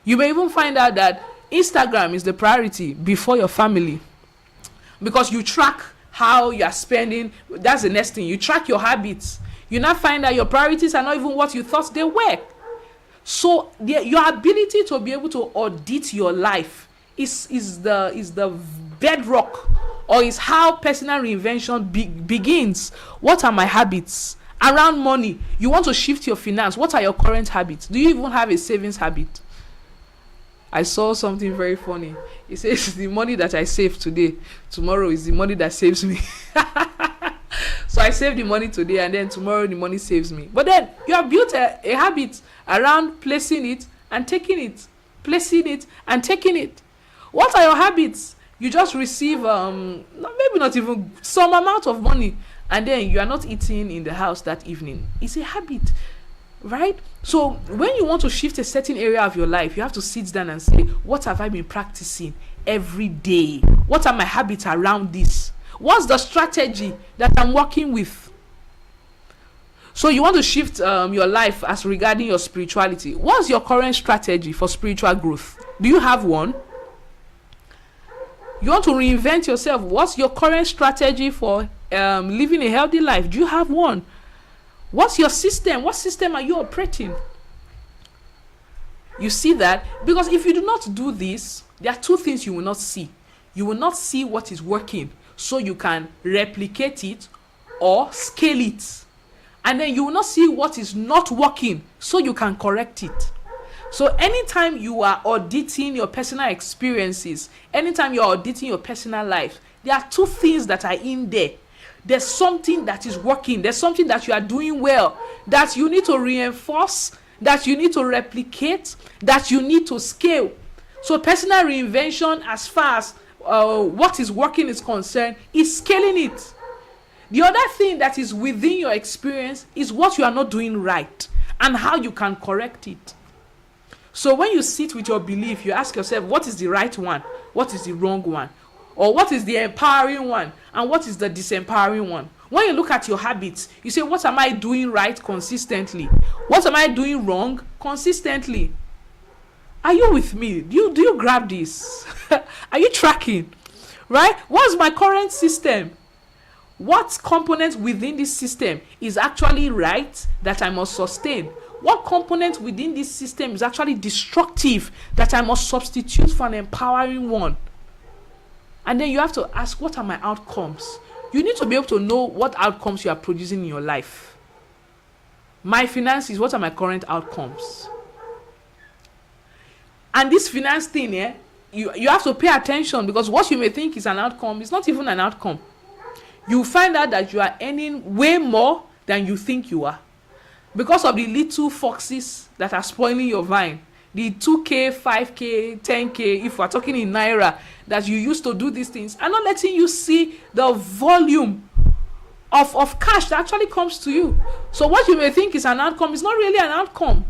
You may even find out that Instagram is the priority before your family, because you track how you are spending. That's the next thing. You track your habits. You now find that your priorities are not even what you thought they were. So your ability to be able to audit your life is the bedrock, or is how personal reinvention begins. What are my habits around money? You want to shift your finance. What are your current habits? Do you even have a savings habit? I saw something very funny. It says the money that I save today, tomorrow is the money that saves me. So I save the money today, and then tomorrow the money saves me. But then you have built a habit around placing it and taking it, placing it and taking it. What are your habits? You just receive maybe not even some amount of money, and then you are not eating in the house that evening. It's a habit, right? So when you want to shift a certain area of your life, you have to sit down and say, what have I been practicing every day? What are my habits around this? What's the strategy that I'm working with? So you want to shift your life as regarding your spirituality. What's your current strategy for spiritual growth? Do you have one? You want to reinvent yourself. What's your current strategy for living a healthy life? Do you have one? What's your system? What system are you operating? You see that? Because if you do not do this, there are two things you will not see. You will not see what is working, so you can replicate it or scale it. And then you will not see what is not working, so you can correct it. So anytime you are auditing your personal experiences, anytime you're auditing your personal life, there are two things that are in there. There's something that is working. There's something that you are doing well, that you need to reinforce, that you need to replicate, that you need to scale. So personal reinvention, as far as what is working is concerned, is scaling it. The other thing that is within your experience is what you are not doing right and how you can correct it. So when you sit with your belief, you ask yourself, what is the right one? What is the wrong one? Or what is the empowering one? And what is the disempowering one? When you look at your habits, you say, what am I doing right consistently? What am I doing wrong consistently? Are you with me? Do you grab this? Are you tracking? Right? What's my current system? What component within this system is actually right that I must sustain? What component within this system is actually destructive that I must substitute for an empowering one? And then you have to ask, what are my outcomes? You need to be able to know what outcomes you are producing in your life. My finances, what are my current outcomes? And this finance thing, you have to pay attention, because what you may think is an outcome is not even an outcome. You find out that you are earning way more than you think you are, because of the little foxes that are spoiling your vine. The 2K, 5K, 10K, if we're talking in Naira, that you used to do these things, are not letting you see the volume of cash that actually comes to you. So what you may think is an outcome is not really an outcome.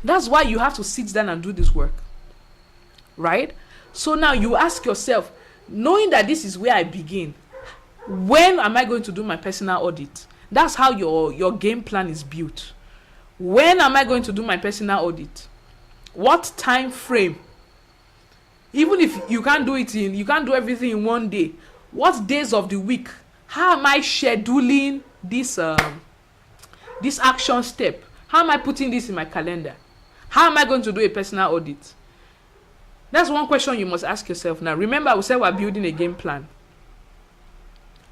That's why you have to sit down and do this work. Right? So now you ask yourself, knowing that this is where I begin, when am I going to do my personal audit? That's how your game plan is built. When am I going to do my personal audit? What time frame? Even if you can't do everything in one day, what days of the week? How am I scheduling this action step? How am I putting this in my calendar? How am I going to do a personal audit? That's one question you must ask yourself now. Remember, we said we're building a game plan.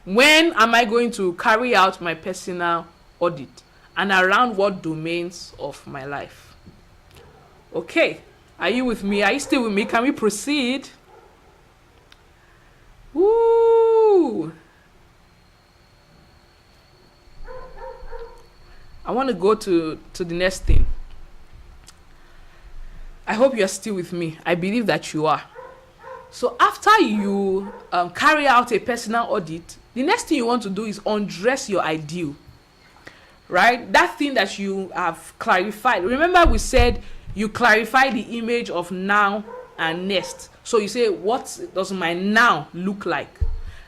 When am I going to carry out my personal audit? And around what domains of my life? Okay. Are you with me? Are you still with me? Can we proceed? Woo! I want to go to the next thing. I hope you are still with me. I believe that you are. So after you carry out a personal audit, the next thing you want to do is undress your ideal. Right? That thing that you have clarified. Remember we said you clarify the image of now and next. So you say, what does my now look like?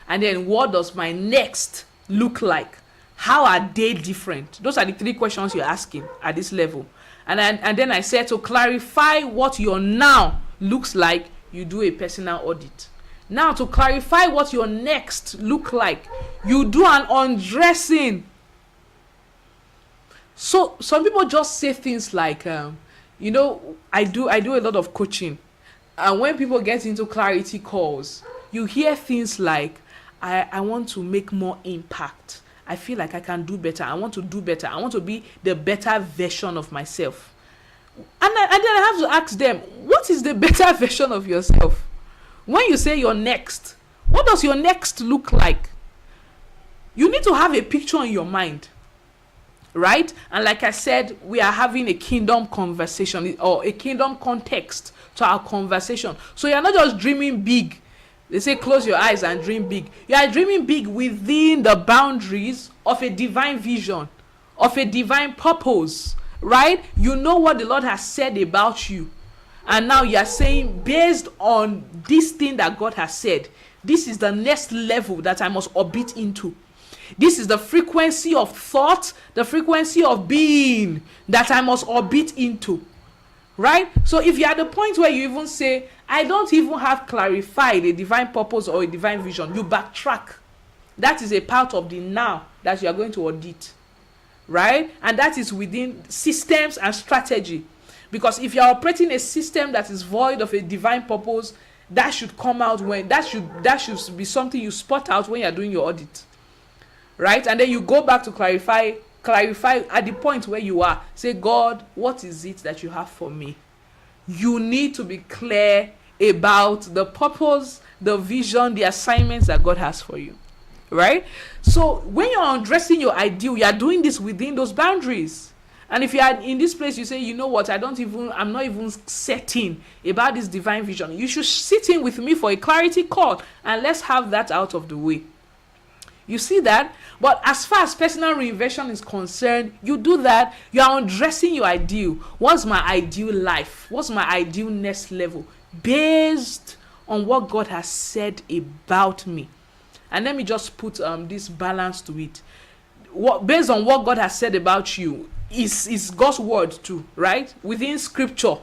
And then what does my next look like? How are they different? Those are the 3 questions you're asking at this level. And then I said, to clarify what your now looks like, you do a personal audit. Now, to clarify what your next look like, you do an undressing. So some people just say things like, I do a lot of coaching, and when people get into clarity calls, you hear things like, I want to make more impact. I feel like I can do better. I want to do better. I want to be the better version of myself. And then I have to ask them, what is the better version of yourself? When you say your next, what does your next look like? You need to have a picture in your mind, right? And like I said, we are having a kingdom conversation, or a kingdom context to our conversation. So you're not just dreaming big. They say close your eyes and dream big. You are dreaming big within the boundaries of a divine vision, of a divine purpose, right? You know what the Lord has said about you. And now you are saying, based on this thing that God has said, this is the next level that I must orbit into. This is the frequency of thought, the frequency of being that I must orbit into. Right? So if you're at the point where you even say, I don't even have clarified a divine purpose or a divine vision, you backtrack. That is a part of the now that you are going to audit. Right? And that is within systems and strategy. Because if you're operating a system that is void of a divine purpose, that should come out when that should be something you spot out when you're doing your audit. Right? And then you go back to clarify at the point where you are. Say, God, what is it that you have for me? You need to be clear about the purpose, the vision, the assignments that God has for you. Right? So when you're undressing your ideal, you are doing this within those boundaries. And if you are in this place, you say, you know what, I'm not even certain about this divine vision. You should sit in with me for a clarity call, and let's have that out of the way. You see that? But as far as personal reinvention is concerned, you do that. You are undressing your ideal. What's my ideal life? What's my ideal next level? Based on what God has said about me. And let me just put this balance to it. Based on what God has said about you is God's word too, right? Within scripture.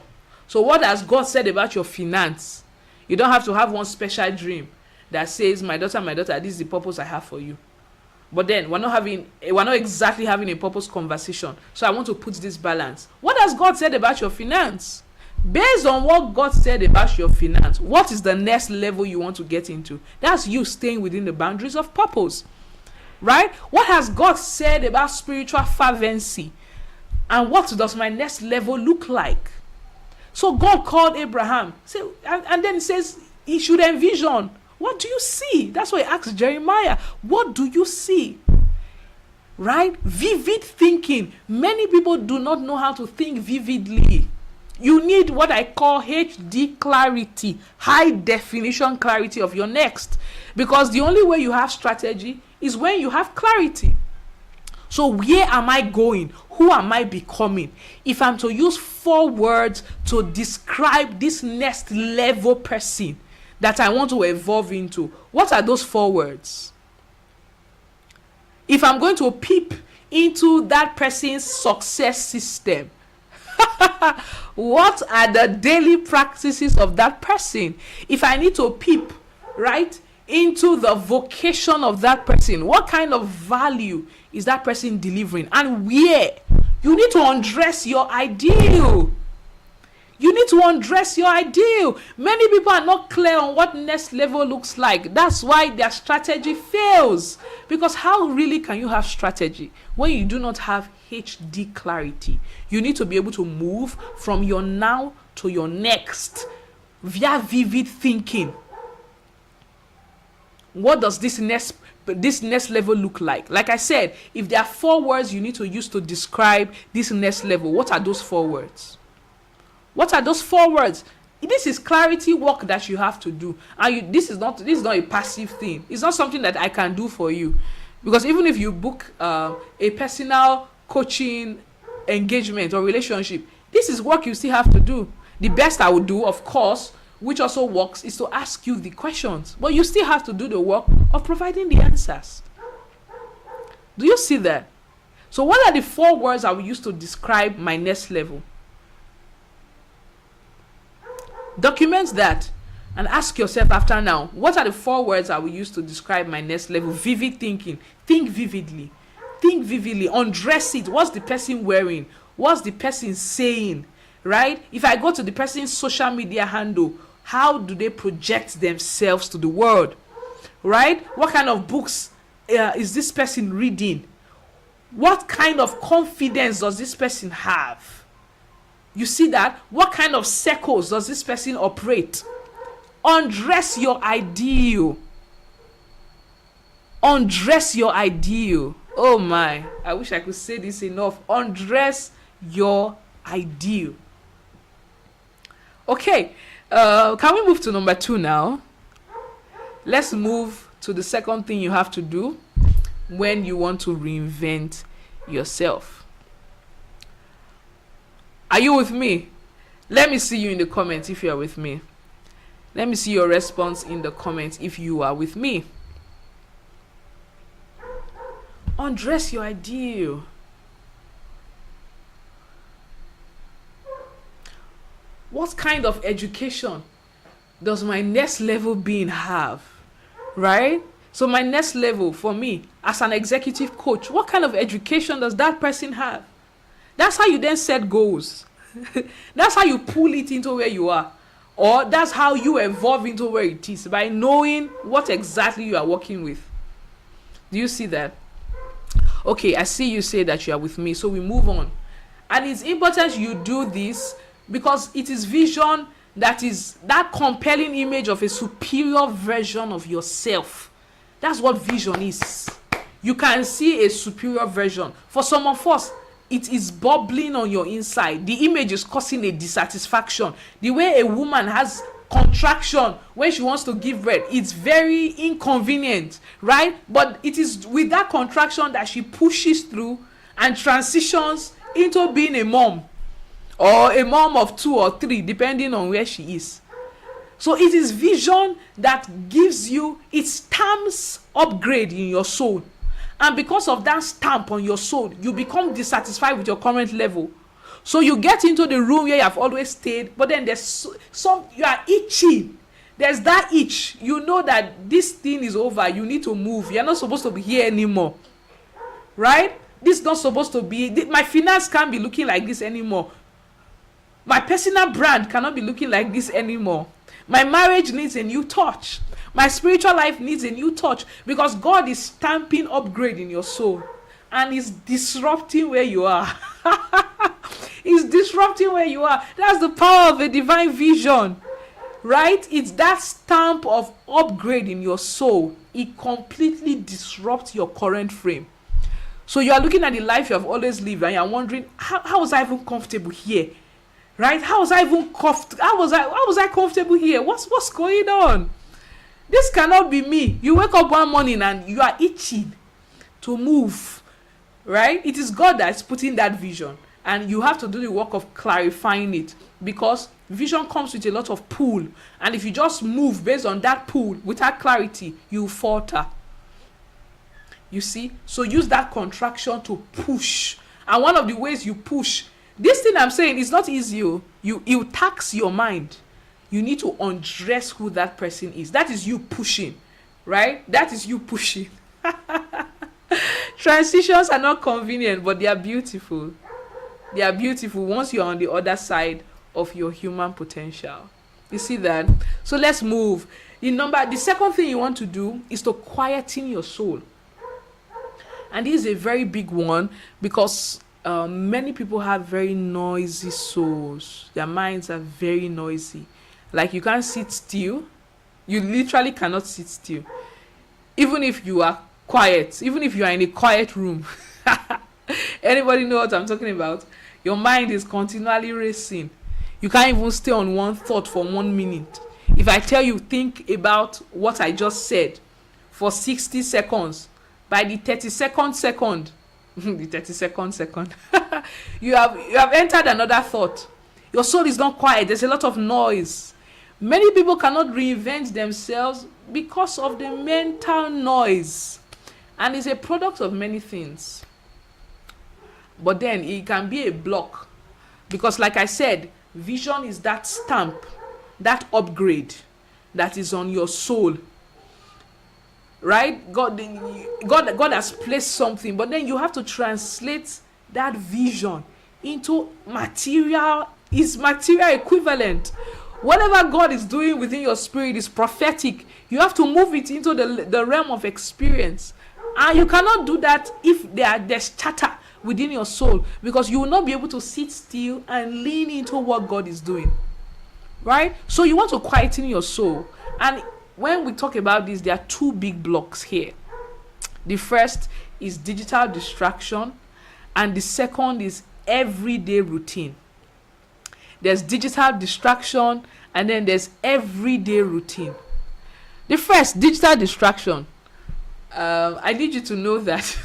So what has God said about your finance? You don't have to have one special dream that says, my daughter, this is the purpose I have for you. But then we're not exactly having a purpose conversation. So I want to put this balance. What has God said about your finance? Based on what God said about your finance, what is the next level you want to get into? That's you staying within the boundaries of purpose. Right? What has God said about spiritual fervency? And what does my next level look like? So God called Abraham. And then he says he should envision. What do you see? That's why he asked Jeremiah, what do you see? Right? Vivid thinking. Many people do not know how to think vividly. You need what I call HD clarity, high definition clarity of your next. Because the only way you have strategy is when you have clarity. So where am I going? Who am I becoming? If I'm to use 4 words to describe this next level person that I want to evolve into, what are those 4 words? If I'm going to peep into that person's success system, what are the daily practices of that person? If I need to peep, right, into the vocation of that person, what kind of value is that person delivering? And where? You need to undress your ideal. You need to undress your ideal. Many people are not clear on what next level looks like. That's why their strategy fails. Because how really can you have strategy when you do not have HD clarity? You need to be able to move from your now to your next via vivid thinking. What does this next level look like? Like I said, if there are 4 words you need to use to describe this next level, what are those 4 words? What are those 4 words? This is clarity work that you have to do. And this is not a passive thing. It's not something that I can do for you. Because even if you book a personal coaching engagement or relationship, this is work you still have to do. The best I would do, of course, which also works, is to ask you the questions. But you still have to do the work of providing the answers. Do you see that? So what are the 4 words I will use to describe my next level? Document that and ask yourself after now, what are the 4 words I will use to describe my next level? Vivid thinking. Think vividly. Think vividly. Undress it. What's the person wearing? What's the person saying? Right? If I go to the person's social media handle, how do they project themselves to the world? Right? What kind of books is this person reading? What kind of confidence does this person have? You see that? What kind of circles does this person operate? Undress your ideal. Undress your ideal. Oh my, I wish I could say this enough. Undress your ideal. Okay, can we move to number 2 now? Let's move to the second thing you have to do when you want to reinvent yourself. Are you with me? Let me see you in the comments if you are with me. Let me see your response in the comments if you are with me. Undress your ideal. What kind of education does my next level being have? Right? So my next level for me as an executive coach, what kind of education does that person have? That's how you then set goals. That's how you pull it into where you are. Or that's how you evolve into where it is, by knowing what exactly you are working with. Do you see that? Okay, I see you say that you are with me, so we move on. And it's important you do this because it is vision that is that compelling image of a superior version of yourself. That's what vision is. You can see a superior version. For some of us, it is bubbling on your inside. The image is causing a dissatisfaction. The way a woman has contraction when she wants to give birth, it's very inconvenient, right? But it is with that contraction that she pushes through and transitions into being a mom, or a mom of 2 or 3, depending on where she is. So it is vision that gives you, it stamps upgrade in your soul. And because of that stamp on your soul, you become dissatisfied with your current level. So you get into the room where you have always stayed, but then there's some, you are itching. There's that itch. You know that this thing is over. You need to move. You're not supposed to be here anymore. Right? This is not supposed to be. My finance can't be looking like this anymore. My personal brand cannot be looking like this anymore. My marriage needs a new touch. My spiritual life needs a new touch, because God is stamping upgrade in your soul and is disrupting where you are. He's disrupting where you are. That's the power of a divine vision, right? It's that stamp of upgrade in your soul. It completely disrupts your current frame. So you are looking at the life you have always lived and you're wondering, how was I even comfortable here? Right? How was I comfortable here? What's going on? This cannot be me. You wake up one morning and you are itching to move, right? It is God that's putting that vision, and you have to do the work of clarifying it, because vision comes with a lot of pull, and if you just move based on that pull without clarity, you falter. You see? So use that contraction to push. And one of the ways you push, this thing I'm saying is not easy. You tax your mind. You need to undress who that person is. That is you pushing, right? That is you pushing. Transitions are not convenient, but they are beautiful. They are beautiful once you're on the other side of your human potential. You see that? So let's move. The second thing you want to do is to quieten your soul. And this is a very big one, because many people have very noisy souls. Their minds are very noisy. Like, you can't sit still. You literally cannot sit still. Even if you are quiet, even if you are in a quiet room. Anybody know what I'm talking about? Your mind is continually racing. You can't even stay on one thought for 1 minute. If I tell you, think about what I just said for 60 seconds, by the 32nd second, the 32nd second, you have entered another thought. Your soul is not quiet. There's a lot of noise. Many people cannot reinvent themselves because of the mental noise, and it's a product of many things. But then it can be a block, because like I said, vision is that stamp, that upgrade that is on your soul, right? God has placed something, but then you have to translate that vision into material, is material equivalent. Whatever God is doing within your spirit is prophetic. You have to move it into the realm of experience, and you cannot do that if there's chatter within your soul, because you will not be able to sit still and lean into what God is doing, right? So you want to quieten your soul. And when we talk about this, there are two big blocks here. The first is digital distraction, and the second is everyday routine. There's digital distraction, and then there's everyday routine. The first, digital distraction. I need you to know that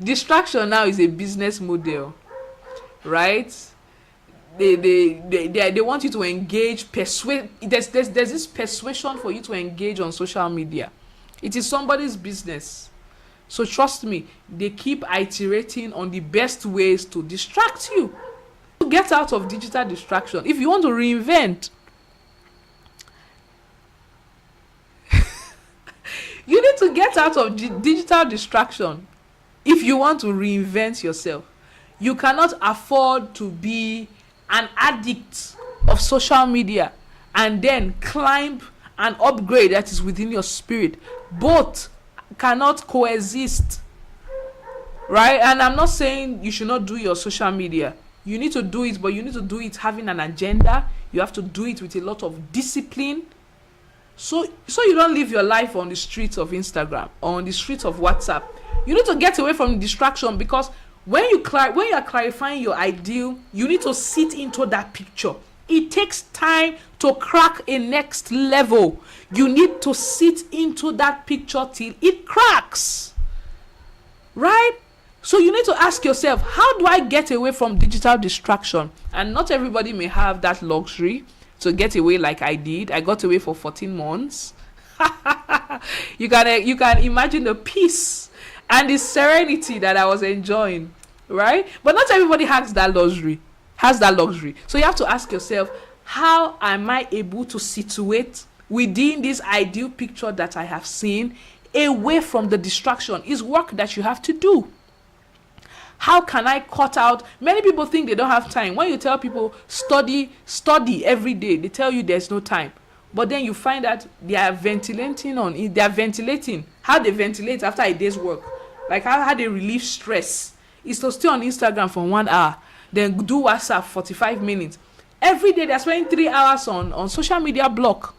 distraction now is a business model, right? They want you to engage, persuade. There's this persuasion for you to engage on social media. It is somebody's business. So trust me, they keep iterating on the best ways to distract you. Get out of digital distraction. If you want to reinvent, you need to get out of digital distraction. If you want to reinvent yourself, you cannot afford to be an addict of social media and then climb an upgrade that is within your spirit. Both cannot coexist, right? And I'm not saying you should not do your social media. You need to do it, but you need to do it having an agenda. You have to do it with a lot of discipline, so you don't live your life on the streets of Instagram or on the streets of WhatsApp. You need to get away from distraction, because when you are clarifying your ideal, you need to sit into that picture. It takes time to crack a next level. You need to sit into that picture till it cracks, right? So you need to ask yourself, how do I get away from digital distraction? And not everybody may have that luxury to get away like I did. I got away for 14 months. You can imagine the peace and the serenity that I was enjoying, right? But not everybody has that luxury. So you have to ask yourself, how am I able to situate within this ideal picture that I have seen, away from the distraction? Is work that you have to do. How can I cut out? Many people think they don't have time. When you tell people study every day, they tell you there's no time. But then you find that they are ventilating on it. They are ventilating. How they ventilate after a day's work, like how they relieve stress, is to stay on Instagram for 1 hour, then do WhatsApp 45 minutes. Every day they're spending 3 hours on social media block.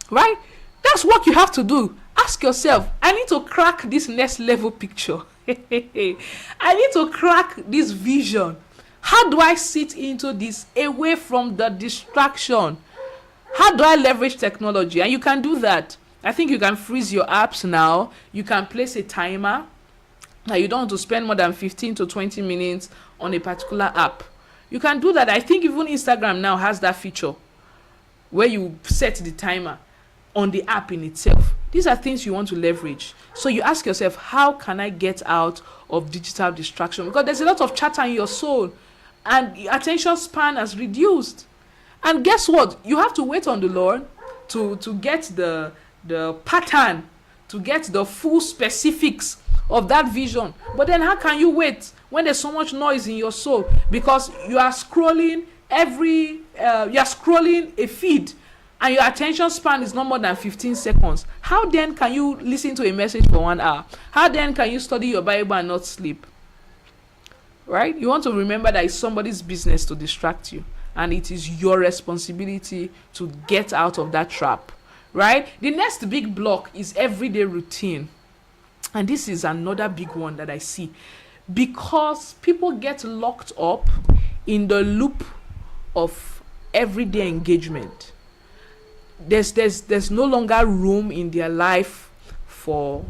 Right? That's what you have to do. Ask yourself, I need to crack this next level picture. I need to crack this vision. How do I sit into this away from the distraction? How do I leverage technology? And you can do that. I think you can freeze your apps now. You can place a timer. Now you don't have to spend more than 15 to 20 minutes on a particular app. You can do that. I think even Instagram now has that feature where you set the timer on the app in itself. These are things you want to leverage. So you ask yourself, how can I get out of digital distraction? Because there's a lot of chatter in your soul, and attention span has reduced. And guess what? You have to wait on the Lord to get the pattern, to get the full specifics of that vision. But then how can you wait when there's so much noise in your soul? Because you are scrolling a feed, and your attention span is no more than 15 seconds. How then can you listen to a message for 1 hour? How then can you study your Bible and not sleep? Right? You want to remember that it's somebody's business to distract you, and it is your responsibility to get out of that trap. Right? The next big block is everyday routine. And this is another big one that I see, because people get locked up in the loop of everyday engagement. There's no longer room in their life for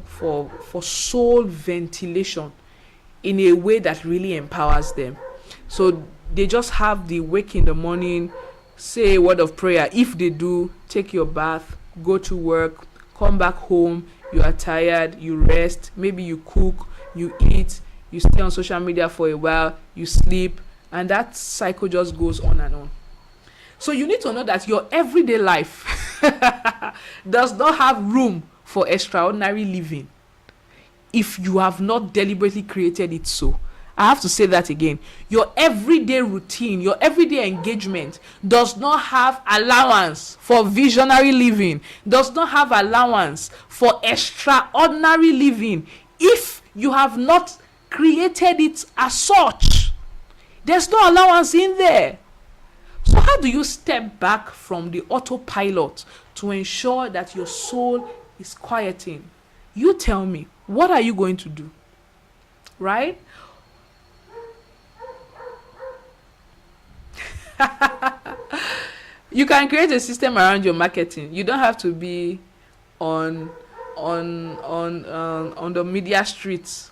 soul ventilation in a way that really empowers them. So they just have the wake in the morning, say a word of prayer. If they do, take your bath, go to work, come back home, you are tired, you rest, maybe you cook, you eat, you stay on social media for a while, you sleep, and that cycle just goes on and on. So you need to know that your everyday life does not have room for extraordinary living if you have not deliberately created it so. I have to say that again. Your everyday routine, your everyday engagement does not have allowance for visionary living, does not have allowance for extraordinary living if you have not created it as such. There's no allowance in there. So how do you step back from the autopilot to ensure that your soul is quieting? You tell me, what are you going to do? Right? You can create a system around your marketing. You don't have to be on the media streets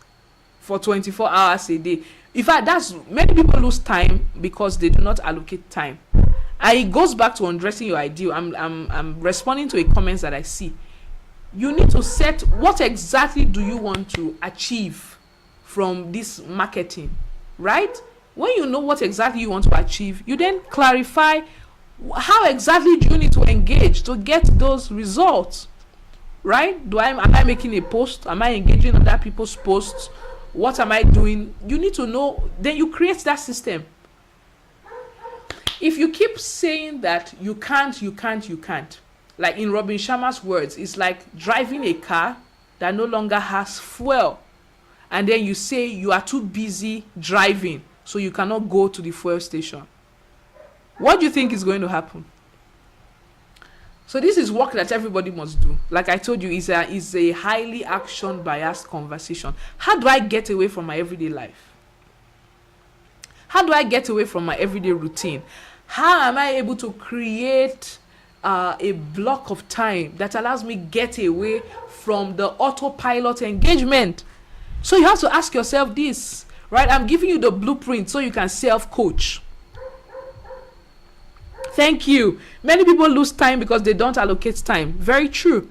for 24 hours a day. In fact, that's many people lose time because they do not allocate time. And it goes back to undressing your ideal. I'm responding to a comments that I see. You need to set what exactly do you want to achieve from this marketing, right? When you know what exactly you want to achieve, you then clarify how exactly do you need to engage to get those results, right? Am I making a post? Am I engaging other people's posts? What am I doing? You need to know. Then you create that system. If you keep saying that you can't, like in Robin Sharma's words, it's like driving a car that no longer has fuel, and then you say you are too busy driving, so you cannot go to the fuel station. What do you think is going to happen? So this is work that everybody must do. Like I told you, is a highly action biased conversation. How do I get away from my everyday life? How do I get away from my everyday routine? How am I able to create a block of time that allows me get away from the autopilot engagement? So you have to ask yourself this, right? I'm giving you the blueprint so you can self-coach. Thank you. Many people lose time because they don't allocate time. Very true,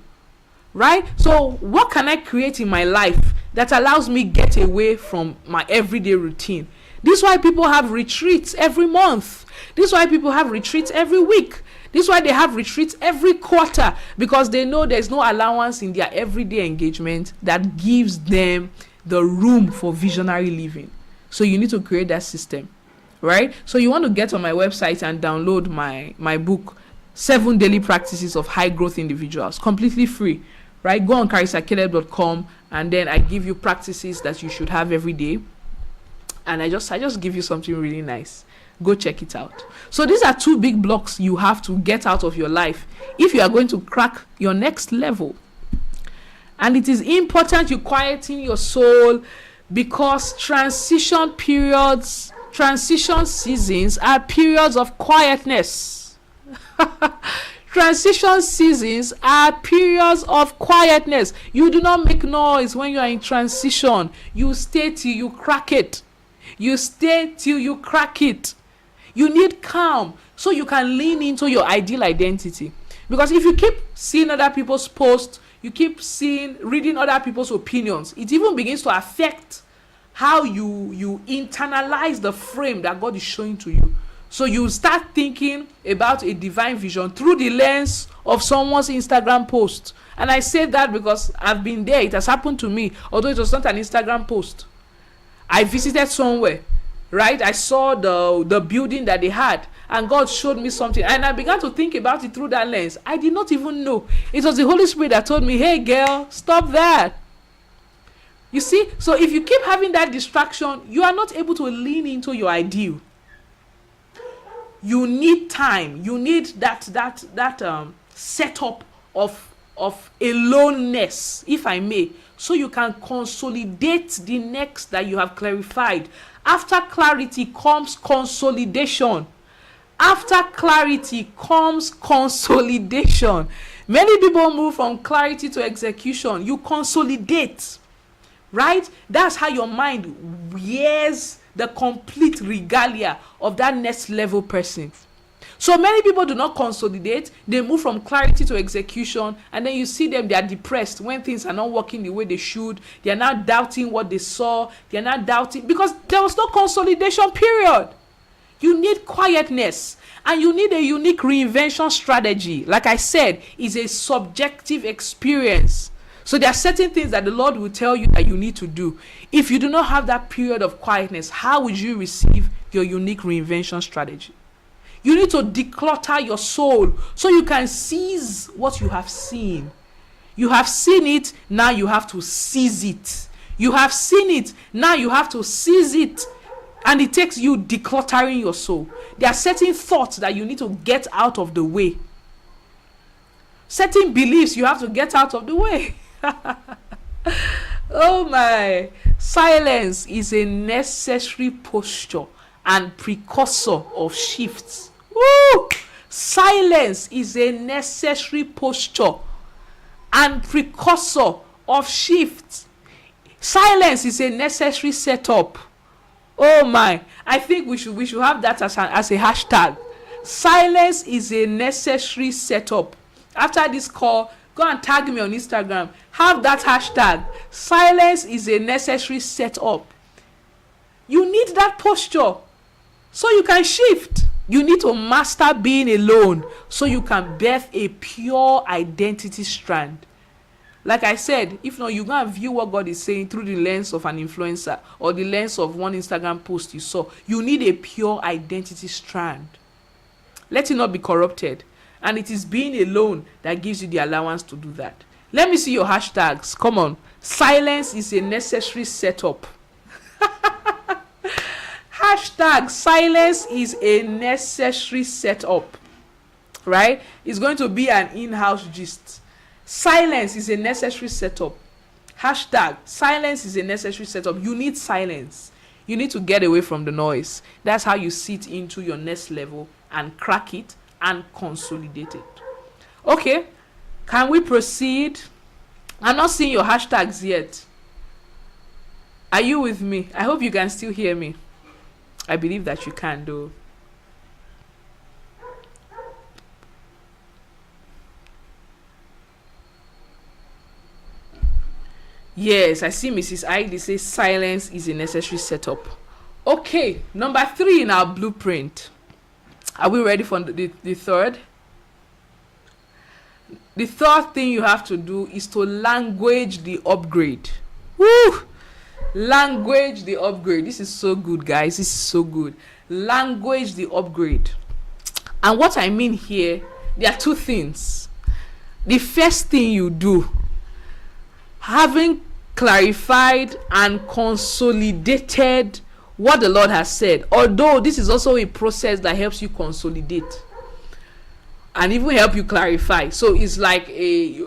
right? So what can I create in my life that allows me get away from my everyday routine? This is why people have retreats every month. This is why people have retreats every week. This is why they have retreats every quarter, because they know there's no allowance in their everyday engagement that gives them the room for visionary living. So you need to create that system, right? So you want to get on my website and download my book, 7 Daily Practices of High Growth Individuals, completely free, right? Go on karisakele.com, and then I give you practices that you should have every day. And I just give you something really nice. Go check it out. So these are 2 big blocks you have to get out of your life if you are going to crack your next level. And it is important you quieten your soul, because transition seasons are periods of quietness. Transition seasons are periods of quietness. You do not make noise when you are in transition. You stay till you crack it. You stay till you crack it. You need calm so you can lean into your ideal identity. Because if you keep seeing other people's posts, you keep reading other people's opinions, it even begins to affect how you internalize the frame that God is showing to you. So you start thinking about a divine vision through the lens of someone's Instagram post. And I say that because I've been there. It has happened to me, although it was not an Instagram post. I visited somewhere, right? I saw the building that they had, and God showed me something, and I began to think about it through that lens. I did not even know. It was the Holy Spirit that told me, hey girl, stop that. You see? So if you keep having that distraction, you are not able to lean into your ideal. You need time. You need that setup of aloneness, if I may, so you can consolidate the next that you have clarified. After clarity comes consolidation. After clarity comes consolidation. Many people move from clarity to execution. You consolidate, right? That's how your mind wears the complete regalia of that next level person. So many people do not consolidate. They move from clarity to execution, and then you see them, they are depressed when things are not working the way they should. They are now doubting what they saw. They are now doubting because there was no consolidation period. You need quietness, and you need a unique reinvention strategy. Like I said, it's a subjective experience. So there are certain things that the Lord will tell you that you need to do. If you do not have that period of quietness, how would you receive your unique reinvention strategy? You need to declutter your soul so you can seize what you have seen. You have seen it, now you have to seize it. You have seen it, now you have to seize it. And it takes you decluttering your soul. There are certain thoughts that you need to get out of the way. Certain beliefs you have to get out of the way. Oh my. Silence is a necessary posture and precursor of shifts. Woo! Silence is a necessary posture and precursor of shifts. Silence is a necessary setup. Oh my. I think we should have that as a hashtag. Silence is a necessary setup. After this call, go and tag me on Instagram. Have that hashtag. Silence is a necessary setup. You need that posture so you can shift. You need to master being alone so you can birth a pure identity strand. Like I said, if not, you go and view what God is saying through the lens of an influencer or the lens of one Instagram post you saw. You need a pure identity strand. Let it not be corrupted. And it is being alone that gives you the allowance to do that. Let me see your hashtags. Come on. Silence is a necessary setup. Hashtag silence is a necessary setup. Right? It's going to be an in-house gist. Silence is a necessary setup. Hashtag silence is a necessary setup. You need silence. You need to get away from the noise. That's how you sit into your next level and crack it and consolidate it. Okay, can we proceed? I'm not seeing your hashtags yet. Are you with me? I hope you can still hear me. I believe that you can, though. Yes, I see Mrs. Heidi says silence is a necessary setup. Okay, number 3 in our blueprint. Are we ready for the third? The third thing you have to do is to language the upgrade. Woo! Language the upgrade. This is so good, guys. This is so good. Language the upgrade. And what I mean here, there are 2 things. The first thing you do, having clarified and consolidated what the Lord has said, although this is also a process that helps you consolidate and even help you clarify. So it's like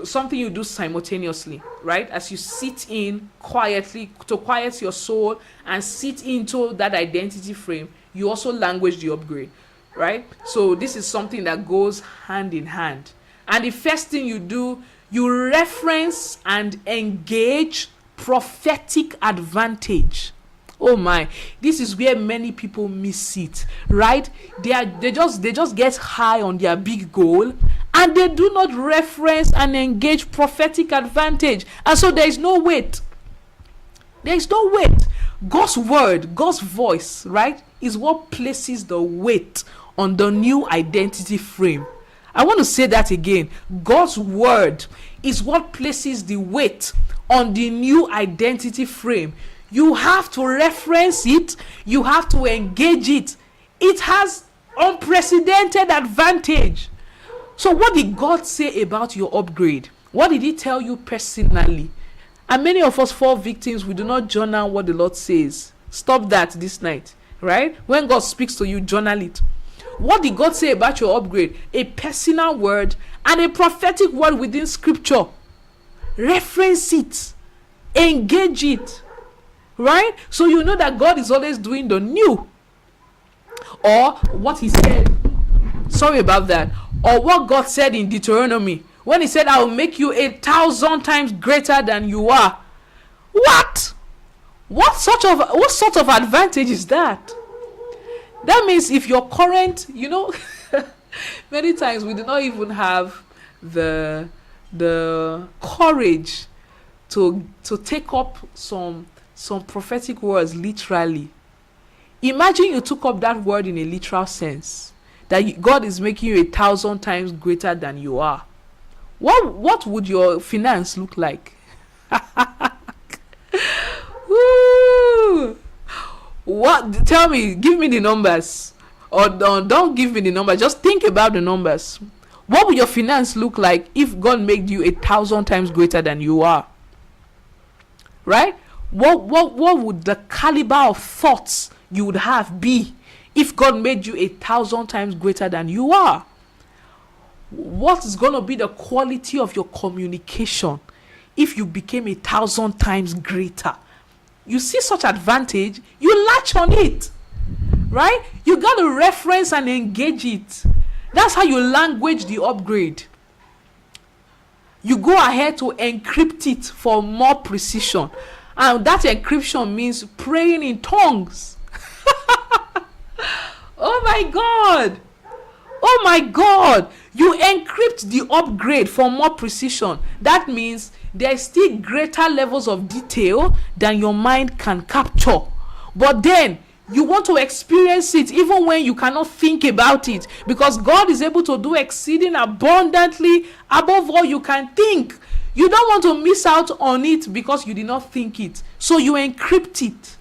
something you do simultaneously, right? As you sit in quietly to quiet your soul and sit into that identity frame, you also language the upgrade, right? So this is something that goes hand in hand. And the first thing you do, you reference and engage prophetic advantage. Oh my, this is where many people miss it, right? They just get high on their big goal and they do not reference and engage prophetic advantage. And so there is no weight. There is no weight. God's word, God's voice, right, is what places the weight on the new identity frame. I want to say that again. God's word is what places the weight on the new identity frame. You have to reference it. You have to engage it. It has unprecedented advantage. So what did God say about your upgrade? What did he tell you personally? And many of us fall victims. We do not journal what the Lord says. Stop that this night, right? When God speaks to you, journal it. What did God say about your upgrade? A personal word and a prophetic word within scripture. Reference it. Engage it. Right? So you know that God is always doing the new. Or what he said. Sorry about that. Or what God said in Deuteronomy. When he said, I will make you 1,000 times greater than you are. What? What sort of advantage is that? That means if your current, Many times we do not even have the courage to take up some prophetic words literally. Imagine you took up that word in a literal sense, that God is making you 1,000 times greater than you are. What would your finance look like? Woo! What? Tell me, give me the numbers. Or don't give me the numbers, just think about the numbers. What would your finance look like if God made you 1,000 times greater than you are? Right? What would the caliber of thoughts you would have be if God made you 1,000 times greater than you are? What is going to be the quality of your communication if you became 1,000 times greater? You see such advantage, you latch on it. Right? You got to reference and engage it. That's how you language the upgrade. You go ahead to encrypt it for more precision. And that encryption means praying in tongues. Oh my God. Oh my God. You encrypt the upgrade for more precision. That means there's still greater levels of detail than your mind can capture. But then you want to experience it even when you cannot think about it, because God is able to do exceeding abundantly above all you can think. You don't want to miss out on it because you did not think it. So you encrypt it.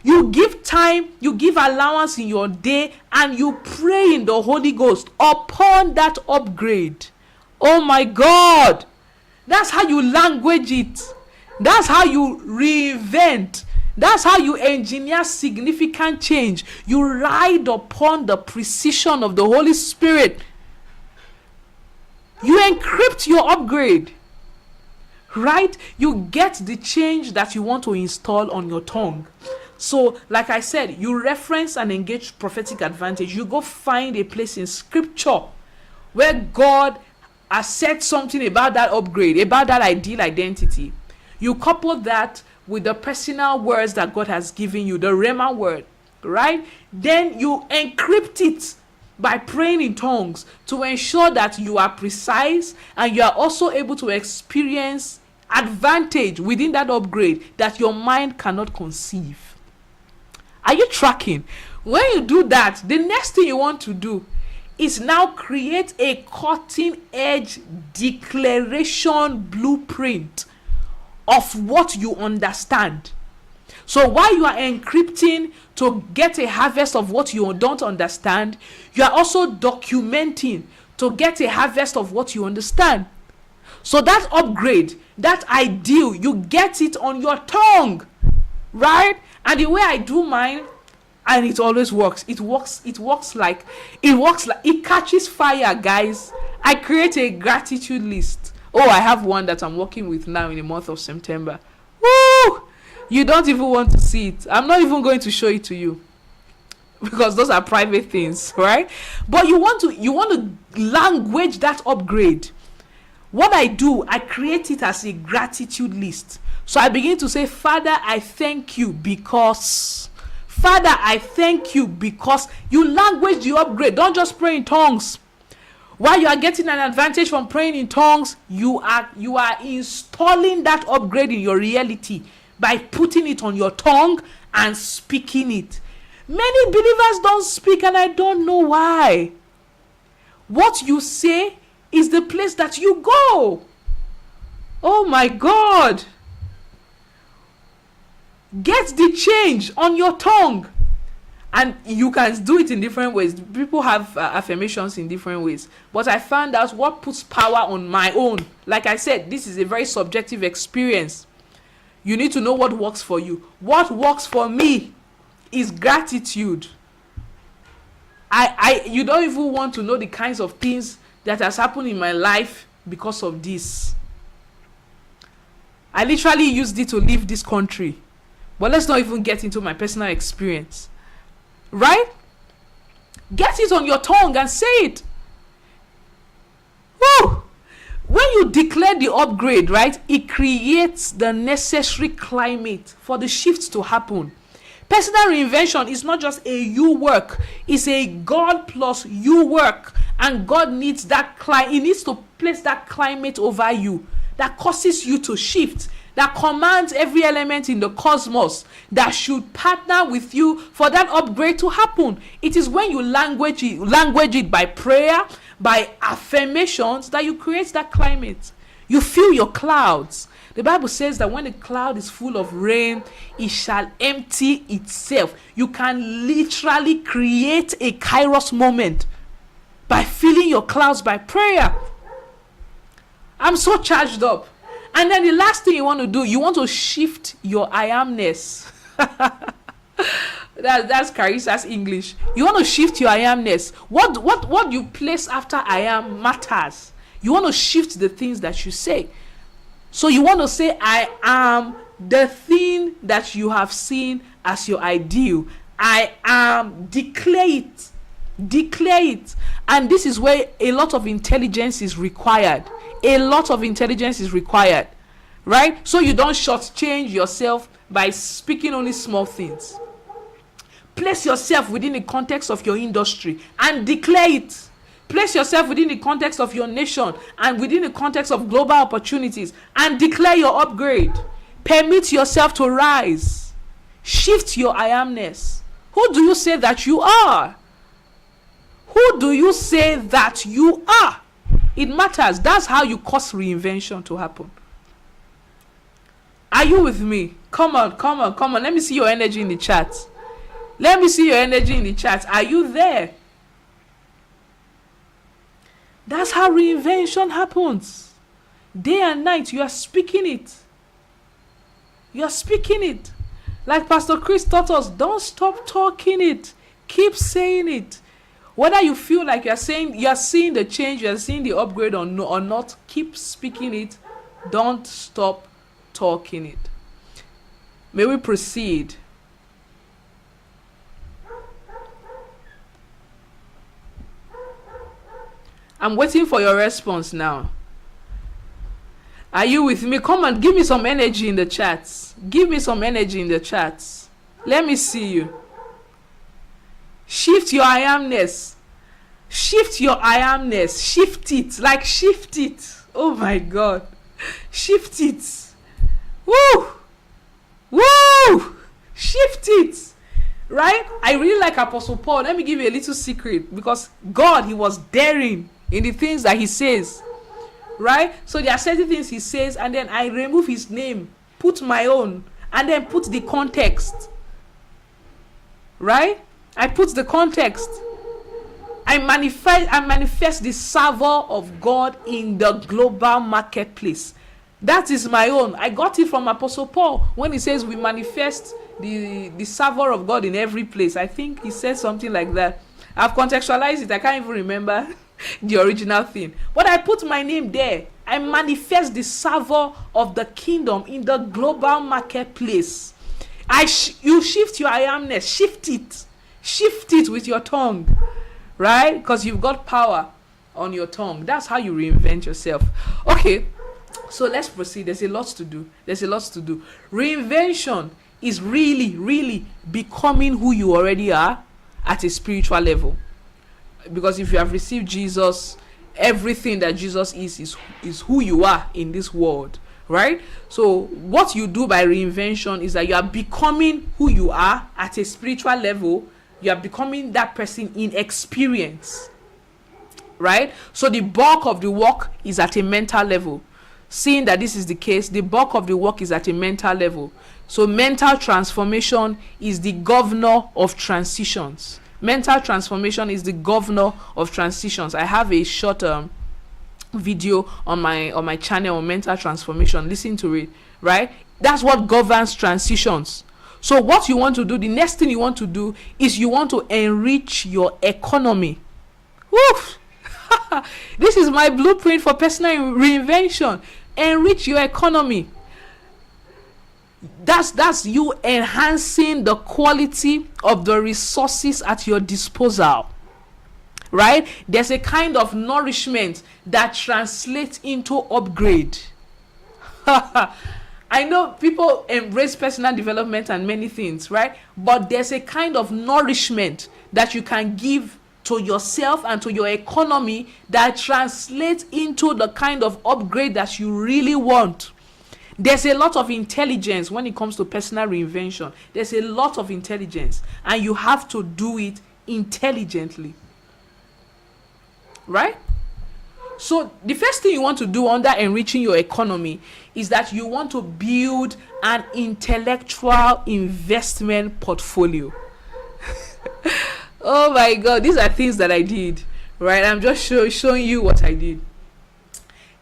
You give time, you give allowance in your day, and you pray in the Holy Ghost upon that upgrade. Oh my God. That's how you language it. That's how you reinvent. That's how you engineer significant change. You ride upon the precision of the Holy Spirit. You encrypt your upgrade. Right? You get the change that you want to install on your tongue. So, like I said, you reference and engage prophetic advantage. You go find a place in scripture where God has said something about that upgrade, about that ideal identity. You couple that with the personal words that God has given you, the Rhema word, right? Then you encrypt it by praying in tongues to ensure that you are precise and you are also able to experience advantage within that upgrade that your mind cannot conceive. Are you tracking? When you do that, the next thing you want to do is now create a cutting edge declaration blueprint of what you understand. So while you are encrypting to get a harvest of what you don't understand, you are also documenting to get a harvest of what you understand. So that upgrade, that ideal, you get it on your tongue, right? And the way I do mine, and it always works. It catches fire, guys. I create a gratitude list. Oh, I have one that I'm working with now in the month of September. Woo! You don't even want to see it. I'm not even going to show it to you because those are private things, right? But you want to language that upgrade. What I do, I create it as a gratitude list. So I begin to say, Father, I thank you because. Father, I thank you because. You language the upgrade. Don't just pray in tongues. While you are getting an advantage from praying in tongues, you are installing that upgrade in your reality by putting it on your tongue and speaking it. Many believers don't speak, and I don't know why. What you say is the place that you go. Oh my God. Get the change on your tongue. And you can do it in different ways. People have affirmations in different ways. But I found out what puts power on my own. Like I said, this is a very subjective experience. You need to know what works for you. What works for me is gratitude. You don't even want to know the kinds of things that has happened in my life because of this. I literally used it to leave this country. But let's not even get into my personal experience. Right? Get it on your tongue and say it. Woo! When you declare the upgrade, right, it creates the necessary climate for the shift to happen. Personal reinvention is not just a you work, it's a God plus you work. And God needs that He needs to place that climate over you that causes you to shift, that commands every element in the cosmos that should partner with you for that upgrade to happen. It is when you language it by prayer, by affirmations, that you create that climate. You fill your clouds. The Bible says that when a cloud is full of rain, it shall empty itself. You can literally create a Kairos moment by filling your clouds by prayer. I'm so charged up. And then the last thing you want to do, you want to shift your I amness. That's Carissa's English. You want to shift your I amness. What you place after I am matters. You want to shift the things that you say. So you want to say, I am the thing that you have seen as your ideal. I am. Declare it. Declare it. And this is where a lot of intelligence is required. A lot of intelligence is required. Right? So you don't shortchange yourself by speaking only small things. Place yourself within the context of your industry and declare it. Place yourself within the context of your nation and within the context of global opportunities and declare your upgrade. Permit yourself to rise. Shift your I amness. Who do you say that you are? Who do you say that you are? It matters. That's how you cause reinvention to happen. Are you with me? Come on. Let me see your energy in the chat. Let me see your energy in the chat. Are you there? That's how reinvention happens. Day and night, you are speaking it. You are speaking it. Like Pastor Chris taught us, don't stop talking it. Keep saying it. Whether you feel like you are seeing the change, you are seeing the upgrade or not, keep speaking it. Don't stop talking it. May we proceed. I'm waiting for your response now. Are you with me? Come on, give me some energy in the chats. Give me some energy in the chats. Let me see you. Shift your I amness. Shift your I amness. Shift it. Like shift it. Oh my God. Shift it. Woo! Woo! Shift it. Right? I really like Apostle Paul. Let me give you a little secret. Because God, he was daring in the things that he says. Right? So there are certain things he says, and then I remove his name, put my own, and then put the context. Right? I put the context. I manifest the savor of God in the global marketplace. That is my own. I got it from Apostle Paul when he says we manifest the savor of God in every place. I think he said something like that. I've contextualized it. I can't even remember the original thing. But I put my name there. I manifest the savor of the kingdom in the global marketplace. You shift your I amness. Shift it. Shift it with your tongue. Right? Because you've got power on your tongue. That's how you reinvent yourself. Okay. So let's proceed. There's a lot to do. Reinvention is really becoming who you already are at a spiritual level. Because if you have received Jesus, everything that Jesus is who you are in this world. Right? So what you do by reinvention is that you are becoming who you are at a spiritual level. You are becoming that person in experience. Right? So the bulk of the work is at a mental level. Seeing that this is the case, the bulk of the work is at a mental level. So mental transformation is the governor of transitions. Mental transformation is the governor of transitions. I have a short video on my channel on mental transformation. Listen to it. Right? That's what governs transitions. So what you want to do, the next thing you want to do is you want to enrich your economy. Woof! This is my blueprint for personal reinvention. Enrich your economy. That's you enhancing the quality of the resources at your disposal. Right? There's a kind of nourishment that translates into upgrade. I know people embrace personal development and many things, right? But there's a kind of nourishment that you can give to yourself and to your economy that translates into the kind of upgrade that you really want. There's a lot of intelligence when it comes to personal reinvention. There's a lot of intelligence, and you have to do it intelligently, right? So the first thing you want to do under enriching your economy is that you want to build an intellectual investment portfolio. Oh my God, these are things that I did, right? I'm just showing you what I did.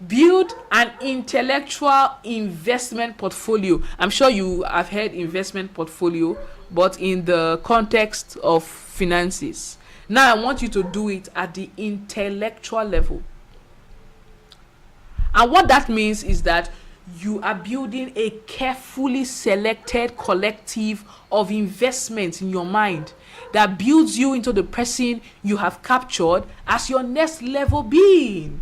Build an intellectual investment portfolio. I'm sure you have heard investment portfolio, but in the context of finances. Now I want you to do it at the intellectual level. And what that means is that you are building a carefully selected collective of investments in your mind that builds you into the person you have captured as your next level being.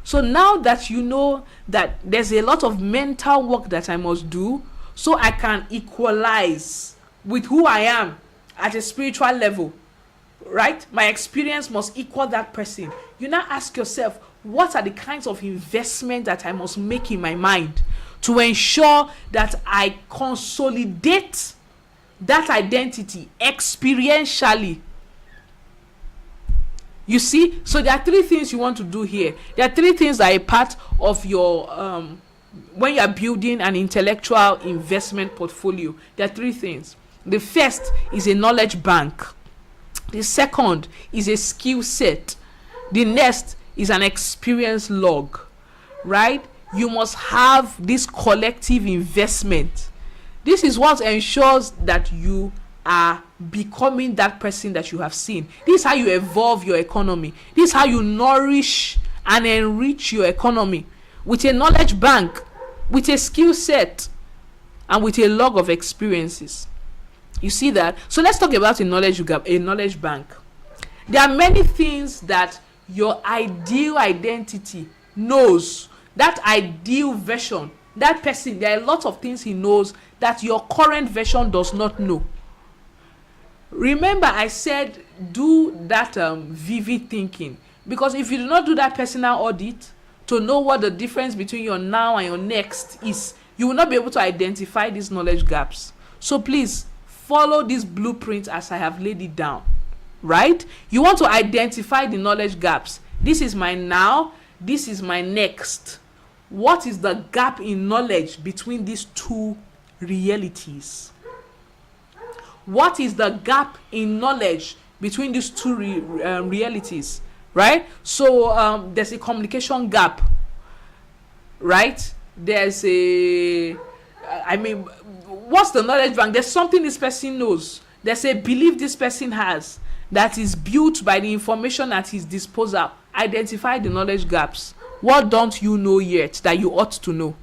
So now that you know that there's a lot of mental work that I must do so I can equalize with who I am at a spiritual level, right? My experience must equal that person. You now ask yourself, what are the kinds of investment that I must make in my mind to ensure that I consolidate that identity experientially? You see, so there are three things you want to do here. There are three things that are a part of your when you are building an intellectual investment portfolio. There are three things. The first is a knowledge bank. The second is a skill set. The next is an experience log, right? You must have this collective investment. This is what ensures that you are becoming that person that you have seen. This is how you evolve your economy. This is how you nourish and enrich your economy, with a knowledge bank, with a skill set, and with a log of experiences. You see that? So let's talk about a knowledge bank. There are many things that your ideal identity knows. That ideal version, that person, there are a lot of things he knows that your current version does not know. Remember, I said do that vivid thinking, because if you do not do that personal audit to know what the difference between your now and your next is, you will not be able to identify these knowledge gaps. So please follow this blueprint as I have laid it down, right? You want to identify the knowledge gaps. This is my now, this is my next. What is the gap in knowledge between these two realities? What is the gap in knowledge between these two realities, right? So there's a communication gap, right? There's what's the knowledge bank? There's something this person knows. There's a belief this person has that is built by the information at his disposal. Identify the knowledge gaps. What don't you know yet that you ought to know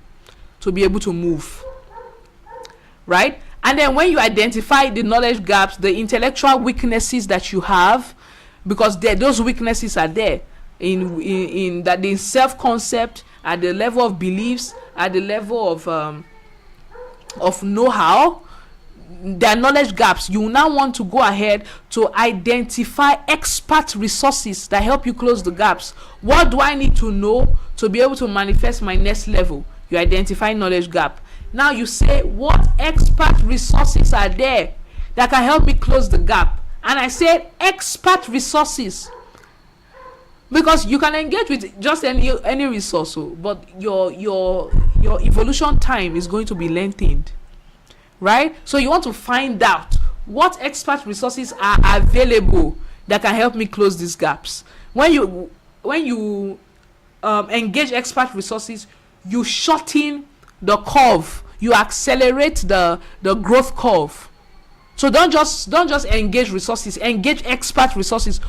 to be able to move, right? And then when you identify the knowledge gaps, the intellectual weaknesses that you have, because those weaknesses are there in that in self-concept, at the level of beliefs, at the level of know-how, there are knowledge gaps. You now want to go ahead to identify expert resources that help you close the gaps. What do I need to know to be able to manifest my next level? You identify knowledge gap. Now you say, what expert resources are there that can help me close the gap? And I said expert resources, because you can engage with just any resource, but your evolution time is going to be lengthened, right? So you want to find out what expert resources are available that can help me close these gaps. When you engage expert resources, you shorten the curve, you accelerate the growth curve. So don't just engage resources, engage expert resources,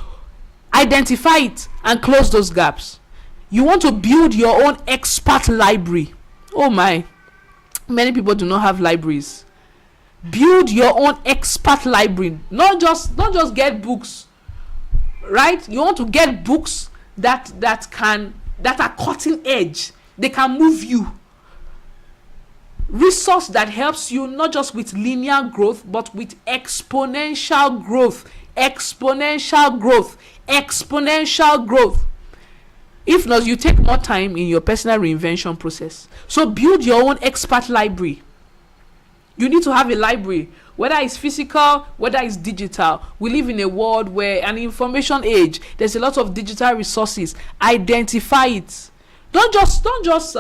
identify it and close those gaps. You want to build your own expert library. Oh my, many people do not have libraries. Build your own expert library. Not just get books, right? You want to get books that are cutting edge. They can move you. resource that helps you not just with linear growth, but with exponential growth. Exponential growth. Exponential growth. If not, you take more time in your personal reinvention process. So build your own expert library. You need to have a library, whether it's physical, whether it's digital. We live in a world where an information age, there's a lot of digital resources. Identify it. Don't just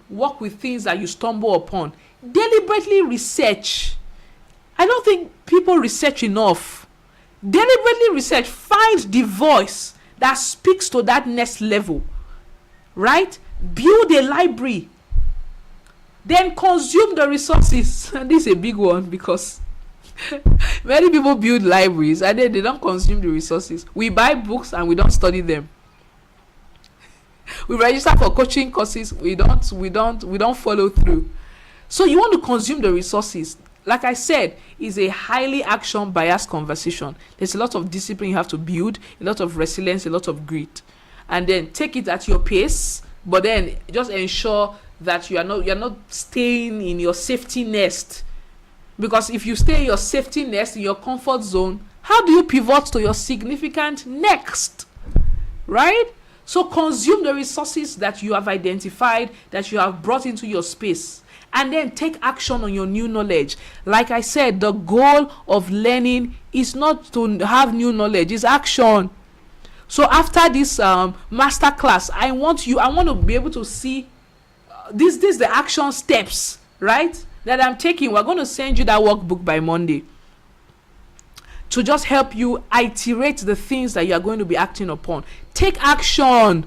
work with things that you stumble upon. Deliberately research. I don't think people research enough. Deliberately research. Find the voice that speaks to that next level, right? Build a library. Then consume the resources. And this is a big one, because many people build libraries and then they don't consume the resources. We buy books and we don't study them. We register for coaching courses, we don't follow through. So you want to consume the resources. Like I said, it's a highly action biased conversation. There's a lot of discipline you have to build, a lot of resilience, a lot of grit, and then take it at your pace. But then just ensure that you're not staying in your safety nest, because if you stay in your safety nest, in your comfort zone, how do you pivot to your significant next, right? So consume the resources that you have identified, that you have brought into your space, and then take action on your new knowledge. Like I said, the goal of learning is not to have new knowledge, it's action. So after this masterclass, I want to be able to see this the action steps, right, that I'm taking. We're going to send you that workbook by Monday to just help you iterate the things that you are going to be acting upon. Take action.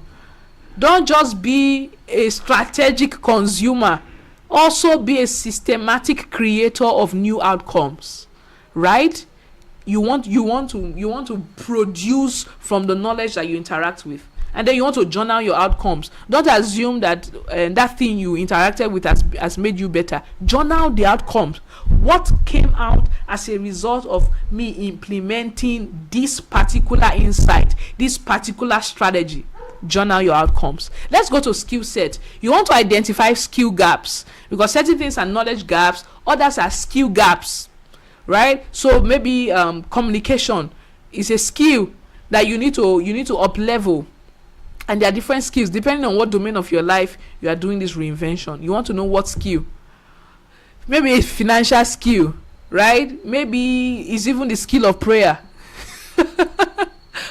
Don't just be a strategic consumer. Also be a systematic creator of new outcomes, right? You want to produce from the knowledge that you interact with, and then you want to journal your outcomes. Don't assume that that thing you interacted with has made you better. Journal the outcomes. What came out as a result of me implementing this particular insight, this particular strategy? Journal your outcomes. Let's go to skill set. You want to identify skill gaps, because certain things are knowledge gaps, others are skill gaps, right? So maybe communication is a skill that you need to up level, and there are different skills depending on what domain of your life you are doing this reinvention. You want to know what skill. Maybe it's financial skill, right? Maybe it's even the skill of prayer.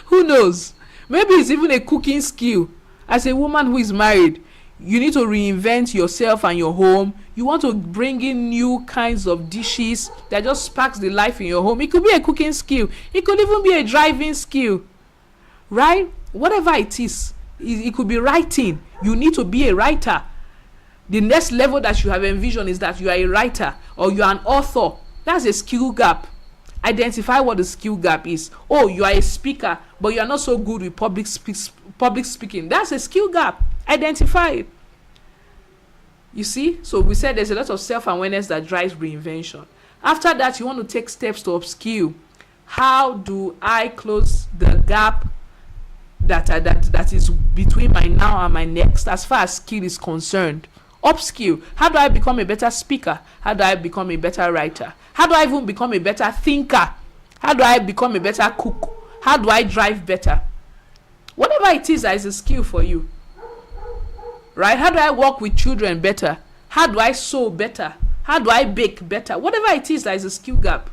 Who knows? Maybe it's even a cooking skill. As a woman who is married, you need to reinvent yourself and your home. You want to bring in new kinds of dishes that just sparks the life in your home. It could be a cooking skill. It could even be a driving skill, right? Whatever it is, it could be writing. You need to be a writer. The next level that you have envisioned is that you are a writer or you are an author. That's a skill gap. Identify what the skill gap is. Oh, you are a speaker, but you are not so good with public speaking. That's a skill gap. Identify it. You see? So we said there's a lot of self-awareness that drives reinvention. After that, you want to take steps to upskill. How do I close the gap that is between my now and my next, as far as skill is concerned? Upskill. How do I become a better speaker? How do I become a better writer? How do I even become a better thinker? How do I become a better cook? How do I drive better? Whatever it is that is a skill for you, right? How do I work with children better? How do I sew better? How do I bake better? Whatever it is that is a skill gap,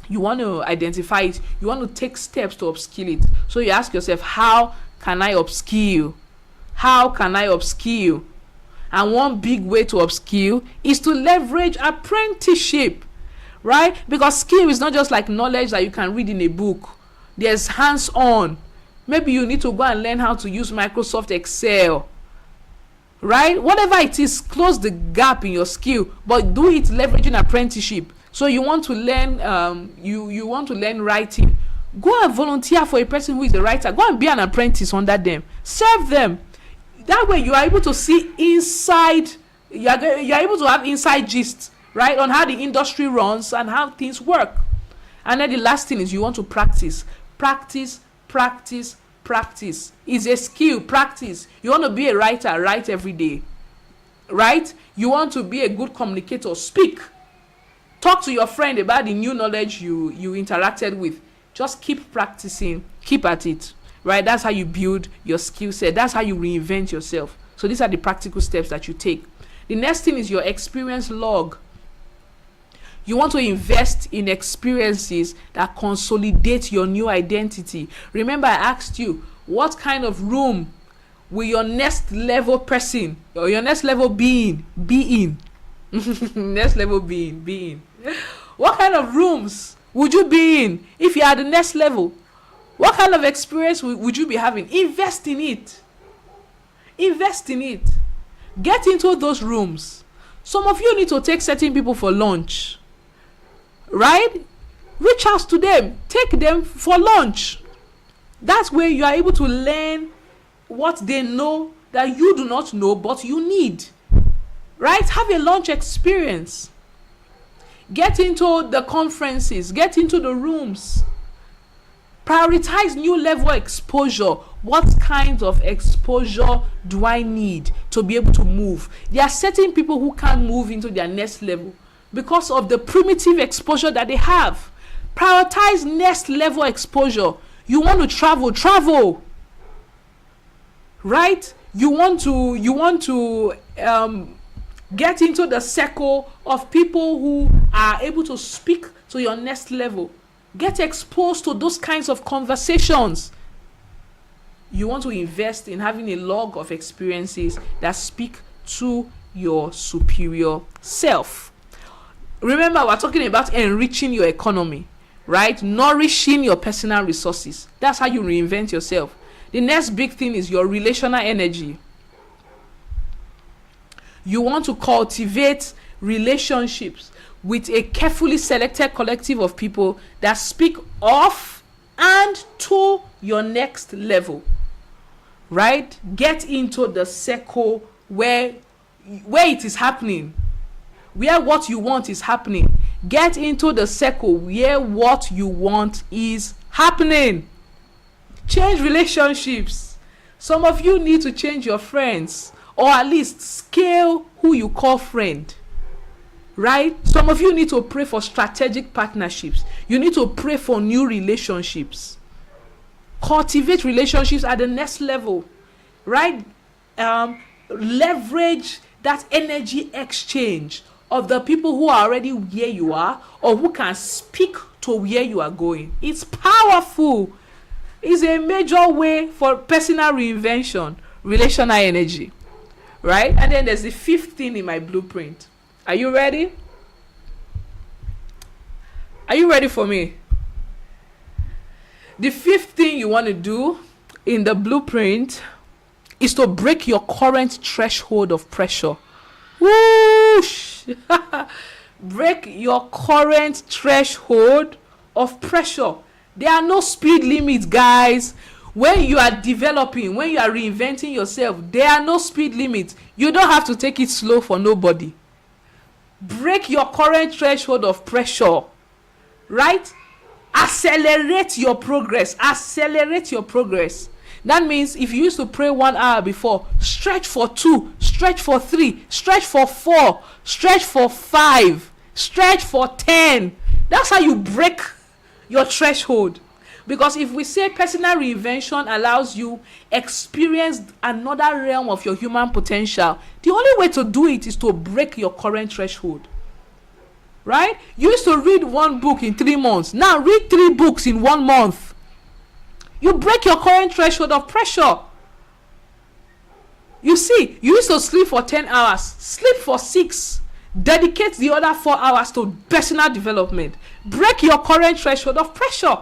you want to identify it. You want to take steps to upskill it. So you ask yourself, how can I upskill? How can I upskill? And one big way to upskill is to leverage apprenticeship, right? Because skill is not just like knowledge that you can read in a book. There's hands-on. Maybe you need to go and learn how to use Microsoft Excel, right? Whatever it is, close the gap in your skill, but do it leveraging apprenticeship. So you want to learn, you want to learn writing. Go and volunteer for a person who is a writer. Go and be an apprentice under them. Serve them. That way you are able to see inside, you are able to have inside gist, right, on how the industry runs and how things work. And then the last thing is you want to practice. Practice. It's a skill. Practice. You want to be a writer, write every day. right? You want to be a good communicator, speak. Talk to your friend about the new knowledge you interacted with. Just keep practicing, keep at it, right? That's how you build your skill set. That's how you reinvent yourself. So these are the practical steps that you take. The next thing is your experience log. You want to invest in experiences that consolidate your new identity. Remember, I asked you, what kind of room will your next level person or your next level being be in? Next level being. What kind of rooms would you be in if you are the next level? What kind of experience would you be having? Invest in it. Invest in it. Get into those rooms. Some of you need to take certain people for lunch, right? Reach out to them. Take them for lunch. That's where you are able to learn what they know that you do not know but you need, right? Have a lunch experience. Get into the conferences. Get into the rooms. Prioritize new level exposure. What kinds of exposure do I need to be able to move? There are certain people who can't move into their next level because of the primitive exposure that they have. Prioritize next level exposure. You want to travel, right? You want to get into the circle of people who are able to speak to your next level. Get exposed to those kinds of conversations. You want to invest in having a log of experiences that speak to your superior self. Remember, we're talking about enriching your economy, right? Nourishing your personal resources. That's how you reinvent yourself. The next big thing is your relational energy. You want to cultivate relationships with a carefully selected collective of people that speak of and to your next level, right? Get into the circle where it is happening, where what you want is happening. Get into the circle where what you want is happening. Change relationships. Some of you need to change your friends, or at least scale who you call friend, right? Some of you need to pray for strategic partnerships. You need to pray for new relationships. Cultivate relationships at the next level, right? Leverage that energy exchange of the people who are already where you are or who can speak to where you are going. It's powerful. It's a major way for personal reinvention, relational energy, right? And then there's the fifth thing in my blueprint. Are you ready? Are you ready for me? The fifth thing you want to do in the blueprint is to break your current threshold of pressure. Whoosh! Break your current threshold of pressure. There are no speed limits, guys. When you are developing, when you are reinventing yourself, there are no speed limits. You don't have to take it slow for nobody. Break your current threshold of pressure, right? Accelerate your progress. Accelerate your progress. That means if you used to pray 1 hour before, stretch for 2, stretch for 3, stretch for 4, stretch for 5, stretch for 10. That's how you break your threshold. Because if we say personal reinvention allows you experience another realm of your human potential, the only way to do it is to break your current threshold, right? You used to read 1 book in 3 months. Now read 3 books in 1 month. You break your current threshold of pressure. You see, you used to sleep for 10 hours. Sleep for 6. Dedicate the other 4 hours to personal development. Break your current threshold of pressure.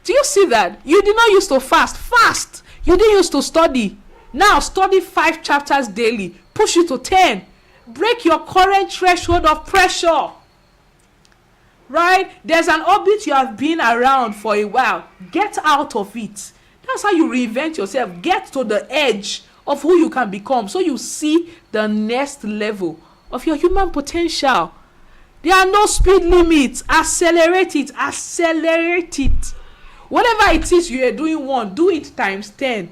Do you see that? You did not used to fast. Fast. You didn't used to study. Now study 5 chapters daily. Push it to 10. Break your current threshold of pressure. Right? There's an orbit you have been around for a while. Get out of it. That's how you reinvent yourself. Get to the edge of who you can become so you see the next level of your human potential. There are no speed limits. Accelerate it. Accelerate it. Whatever it is you are doing 1, do it times 10.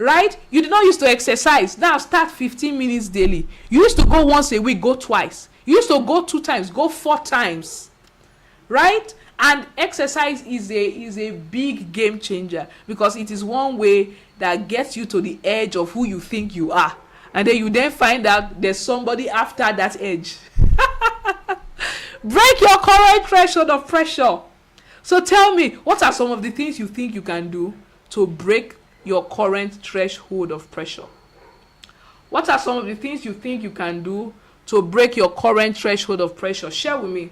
right? You did not used to exercise. Now start 15 minutes daily. You used to go once a week, go twice. You used to go 2 times, go 4 times, right? And exercise is a big game changer, because it is one way that gets you to the edge of who you think you are, and then you then find out there's somebody after that edge. Break your current threshold of pressure. So tell me, what are some of the things you think you can do to break your current threshold of pressure? What are some of the things you think you can do to break your current threshold of pressure? Share with me.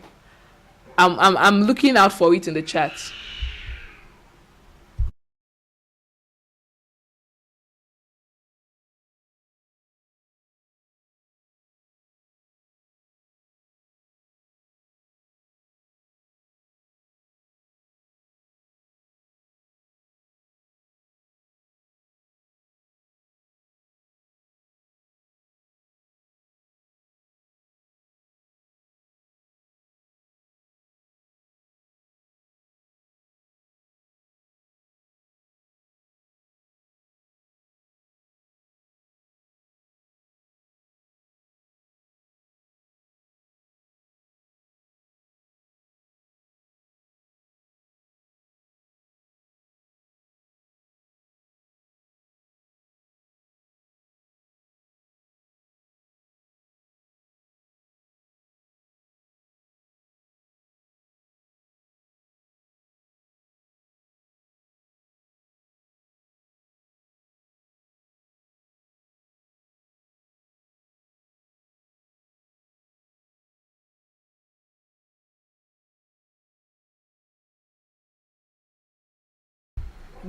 I'm looking out for it in the chat.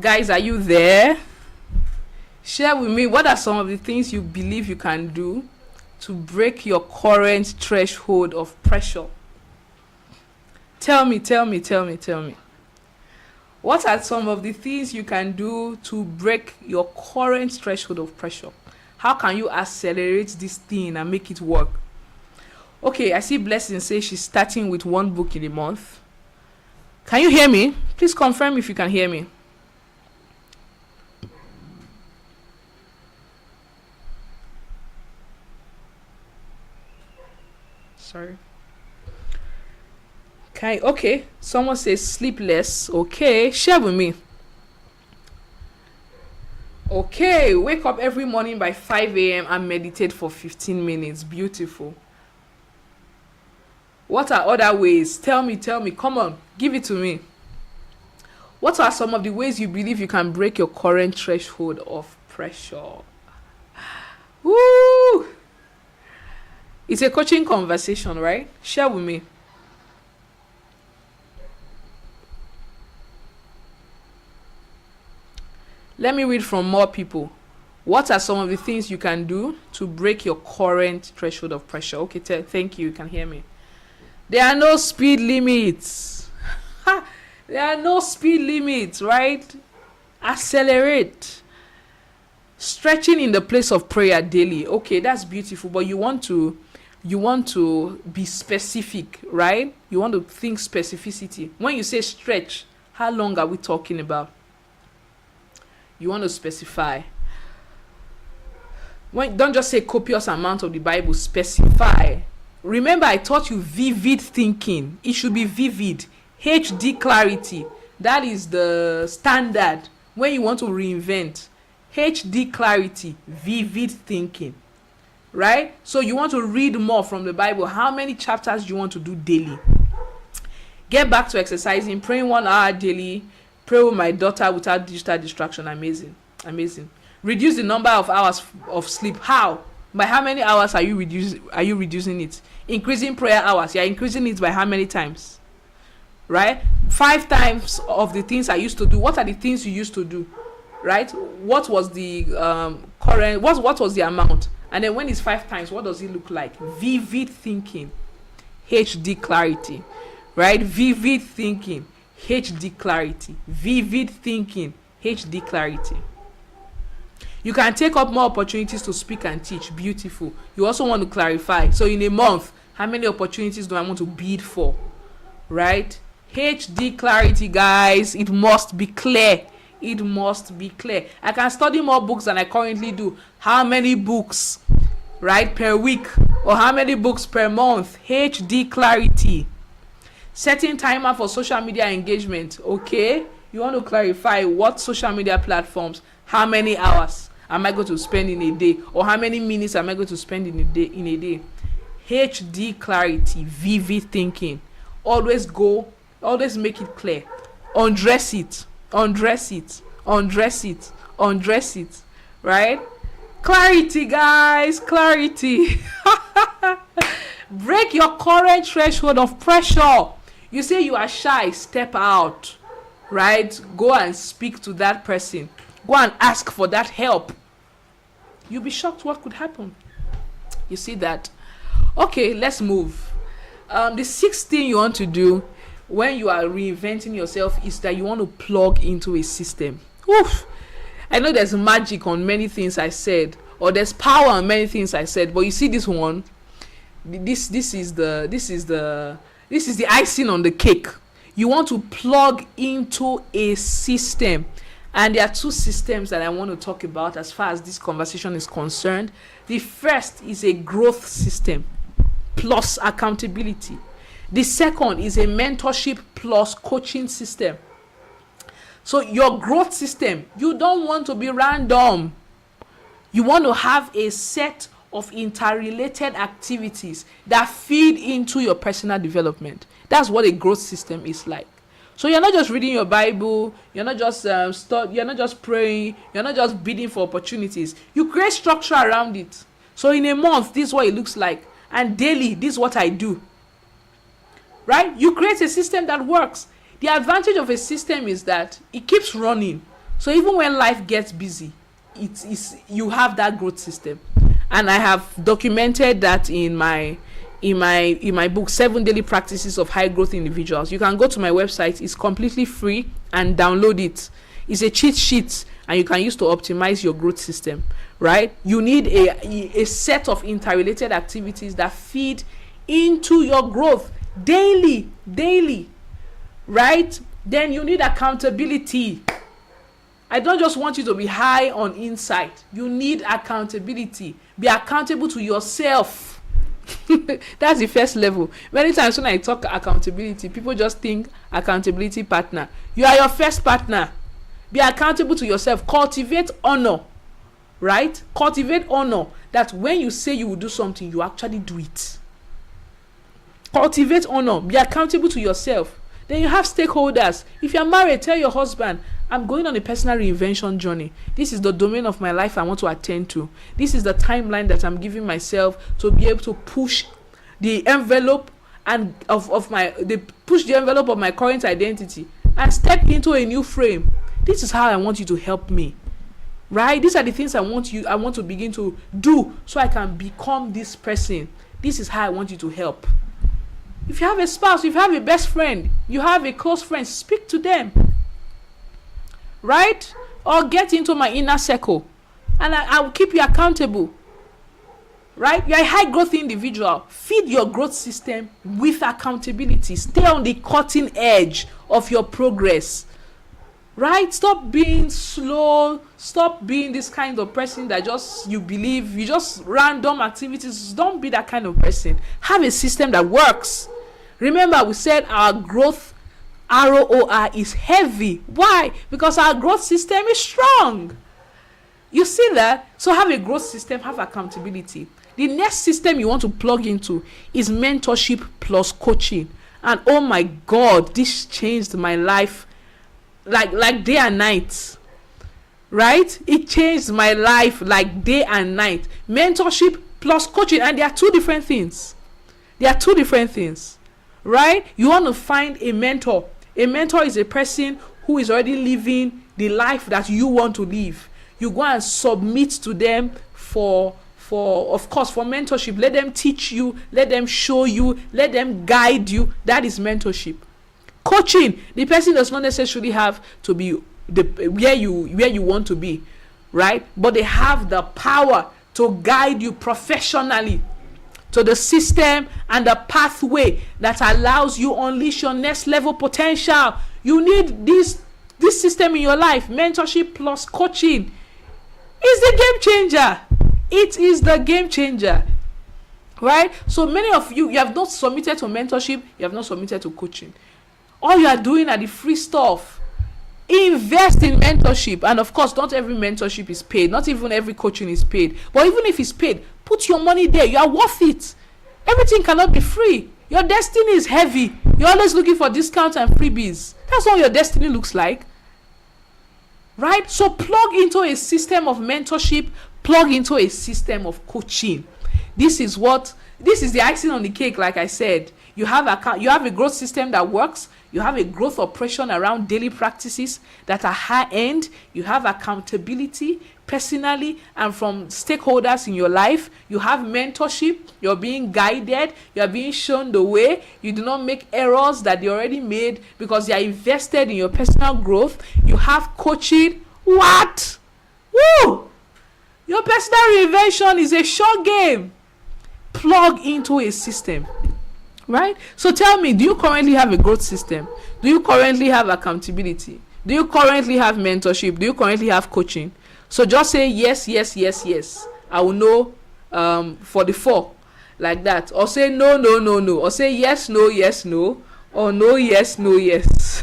Guys, are you there? Share with me, what are some of the things you believe you can do to break your current threshold of pressure? Tell me. What are some of the things you can do to break your current threshold of pressure? How can you accelerate this thing and make it work? Okay, I see Blessing say she's starting with 1 book in a month. Can you hear me? Please confirm if you can hear me. Sorry. Okay. Someone says sleepless. Okay, share with me. Okay, wake up every morning by 5 a.m. and meditate for 15 minutes. Beautiful. What are other ways? Tell me. Come on, give it to me. What are some of the ways you believe you can break your current threshold of pressure? Woo! It's a coaching conversation, right? Share with me. Let me read from more people. What are some of the things you can do to break your current threshold of pressure? Okay, thank you. You can hear me. There are no speed limits. There are no speed limits, right? Accelerate. Stretching in the place of prayer daily. Okay, that's beautiful, but you want to be specific, right? You want to think specificity. When you say stretch, how long are we talking about? You want to specify. Don't just say copious amount of the Bible, specify. Remember, I taught you vivid thinking. It should be vivid. HD clarity. That is the standard when you want to reinvent. HD clarity, vivid thinking. Right? So you want to read more from the Bible. How many chapters do you want to do daily? Get back to exercising, praying 1 hour daily. Pray with my daughter without digital distraction. Amazing. Reduce the number of hours of sleep. How? By how many hours are you reducing it? Increasing prayer hours. You're increasing it by how many times? Right? 5 times of the things I used to do. What are the things you used to do? Right? What was the current? What was the amount? And then when it's 5 times, what does it look like? Vivid thinking, HD clarity, right? Vivid thinking, HD clarity, vivid thinking, HD clarity. You can take up more opportunities to speak and teach. Beautiful. You also want to clarify. So in a month, how many opportunities do I want to bid for? Right? HD clarity, guys. It must be clear. It must be clear. I can study more books than I currently do. How many books, right, per week, or how many books per month? HD clarity. Setting timer for social media engagement. Okay, you want to clarify what social media platforms, how many hours am I going to spend in a day, or how many minutes am I going to spend in a day? HD clarity, vivid thinking. Always make it clear. Undress it, right? Clarity, guys, clarity. Break your current threshold of pressure. You say you are shy, step out, right? Go and speak to that person. Go and ask for that help. You'll be shocked what could happen. You see that? Okay, let's move. The sixth thing you want to do when you are reinventing yourself is that you want to plug into a system. Oof. I know there's magic on many things I said, or there's power on many things I said, but you see this one, this is the icing on the cake. You want to plug into a system, and there are two systems that I want to talk about as far as this conversation is concerned. The first is a growth system plus accountability. The second is a mentorship plus coaching system. So your growth system, you don't want to be random. You want to have a set of interrelated activities that feed into your personal development. That's what a growth system is like. So you're not just reading your Bible, you're not just you're not just praying, you're not just bidding for opportunities. You create structure around it. So in a month, this is what it looks like, and daily, this is what I do. Right? You create a system that works. The advantage of a system is that it keeps running. So even when life gets busy, you have that growth system. And I have documented that in my book, 7 Daily Practices of High Growth Individuals. You can go to my website. It's completely free, and download it. It's a cheat sheet, and you can use to optimize your growth system. Right? You need a set of interrelated activities that feed into your growth daily, right? Then you need accountability. I don't just want you to be high on insight. You need accountability. Be accountable to yourself. That's the first level. Many times when I talk accountability, people just think accountability partner. You are your first partner. Be accountable to yourself. Cultivate honor, right? Cultivate honor that when you say you will do something, you actually do it. Cultivate honor. Be accountable to yourself. Then you have stakeholders. If you're married, tell your husband, I'm going on a personal reinvention journey. This is the domain of my life I want to attend to. This is the timeline that I'm giving myself to be able to push the envelope and push the envelope of my current identity and step into a new frame. This is how I want you to help me. Right? These are the things I want to begin to do so I can become this person. This is how I want you to help. If you have a spouse, if you have a best friend, you have a close friend, speak to them. Right? Or get into my inner circle and I will keep you accountable. Right? You're a high growth individual. Feed your growth system with accountability. Stay on the cutting edge of your progress. Right? Stop being slow. Stop being this kind of person that you just random activities. Don't be that kind of person. Have a system that works. Remember, we said our growth ROI is heavy. Why? Because our growth system is strong. You see that? So have a growth system, have accountability. The next system you want to plug into is mentorship plus coaching. And oh my God, this changed my life like day and night. Right? It changed my life like day and night. Mentorship plus coaching. And they are two different things. Right? You want to find a mentor. A mentor is a person who is already living the life that you want to live. You go and submit to them for mentorship. Let them teach you, let them show you, let them guide you. That is mentorship. Coaching, the person does not necessarily have to be where you want to be, right? But they have the power to guide you professionally to the system and the pathway that allows you unleash your next level potential. You need these This system in your life, mentorship plus coaching, is the game changer. It is the game changer, right? So many of you have not submitted to mentorship, you have not submitted to coaching. All you are doing are the free stuff. Invest in mentorship. And of course, not every mentorship is paid. Not even every coaching is paid. But even if it's paid, put your money there. You are worth it. Everything cannot be free. Your destiny is heavy. You're always looking for discounts and freebies. That's what your destiny looks like. Right? So plug into a system of mentorship. Plug into a system of coaching. This is the icing on the cake, like I said. You have a growth system that works. You have a growth operation around daily practices that are high-end. You have accountability personally and from stakeholders in your life. You have mentorship. You're being guided. You're being shown the way. You do not make errors that they already made because they are invested in your personal growth. You have coaching. What? Woo! Your personal reinvention is a short game. Plug into a system. Right? So tell me, do you currently have a growth system? Do you currently have accountability? Do you currently have mentorship? Do you currently have coaching? So just say yes, yes, yes, yes. I will know for the 4 like that. Or say no, no, no, no. Or say yes, no, yes, no. Or no, yes, no, yes.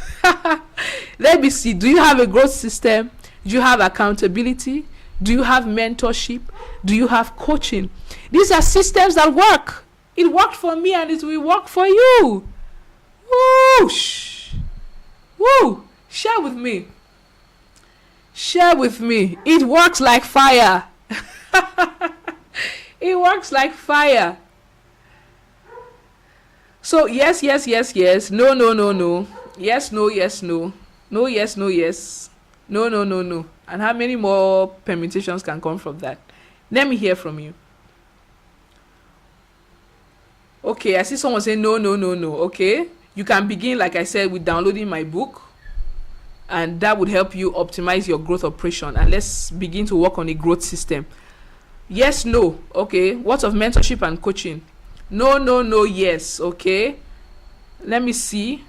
Let me see. Do you have a growth system? Do you have accountability? Do you have mentorship? Do you have coaching? These are systems that work. It worked for me and it will work for you. Whoosh. Woo! Share with me. Share with me. It works like fire. It works like fire. So yes, yes, yes, yes. No, no, no, no. Yes, no, yes, no. No, yes, no, yes. No, no, no, no. And how many more permutations can come from that? Let me hear from you. Okay, I see someone say no, no, no, no. Okay, you can begin, like I said, with downloading my book, and that would help you optimize your growth operation. And let's begin to work on a growth system. Yes, no. Okay, what of mentorship and coaching? No, no, no, yes. Okay, let me see.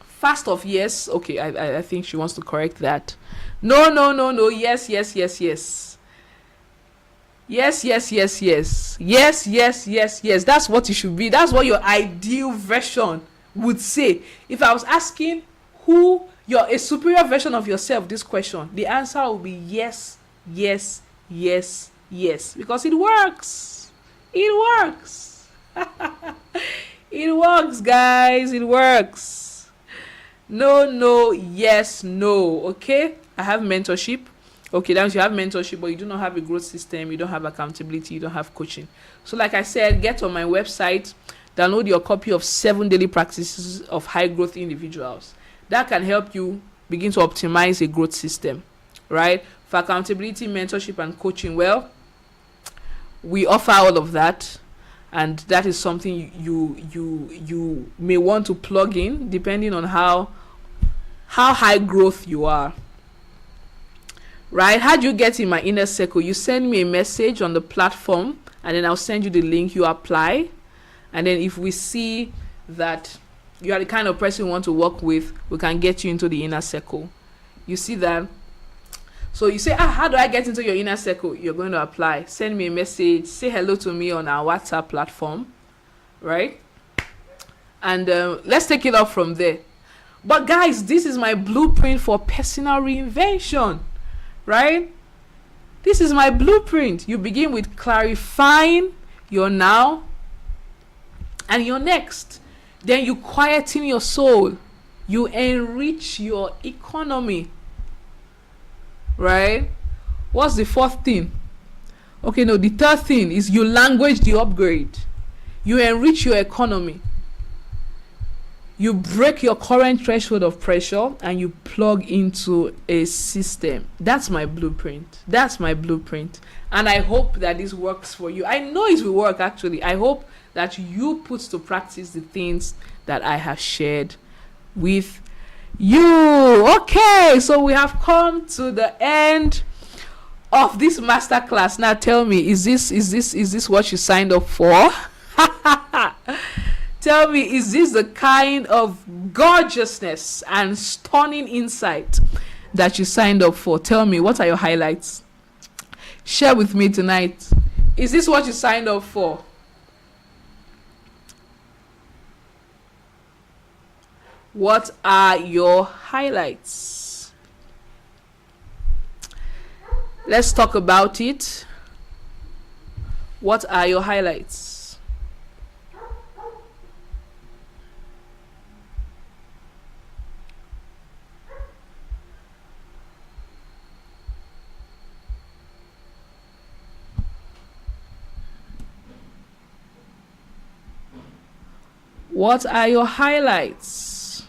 Fast of yes. Okay, I think she wants to correct that. No, no, no, no. Yes, yes, yes, yes. Yes, yes, yes, yes. Yes, yes, yes, yes. That's what it should be. That's what your ideal version would say. If I was asking who you're a superior version of yourself this question, the answer will be yes, yes, yes, yes. Because it works. It works. It works, guys. It works. No, no, yes, no. Okay? I have mentorship. Okay, that means you have mentorship, but you do not have a growth system, you don't have accountability, you don't have coaching. So like I said, get on my website, download your copy of 7 daily practices of high growth individuals. That can help you begin to optimize a growth system, right? For accountability, mentorship, and coaching, well, we offer all of that, and that is something you may want to plug in depending on how high growth you are. Right? How do you get in my inner circle? You send me a message on the platform, and then I'll send you the link. You apply, and then if we see that you are the kind of person we want to work with, we can get you into the inner circle. You see that? So you say, how do I get into your inner circle? You're going to apply. Send me a message. Say hello to me on our WhatsApp platform, right? And let's take it up from there. But guys, this is my blueprint for personal reinvention. Right? This is my blueprint. You begin with clarifying your now and your next. Then you quieten your soul. You enrich your economy. Right? What's the 4th thing? Okay, no, the 3rd thing is you language the upgrade. You enrich your economy. You break your current threshold of pressure and you plug into a system. That's my blueprint. That's my blueprint. And I hope that this works for you. I know it will work, actually. I hope that you put to practice the things that I have shared with you. Okay, so we have come to the end of this masterclass. Now tell me, is this what you signed up for? Tell me, is this the kind of gorgeousness and stunning insight that you signed up for? Tell me, what are your highlights? Share with me tonight. Is this what you signed up for? What are your highlights? Let's talk about it. What are your highlights? What are your highlights?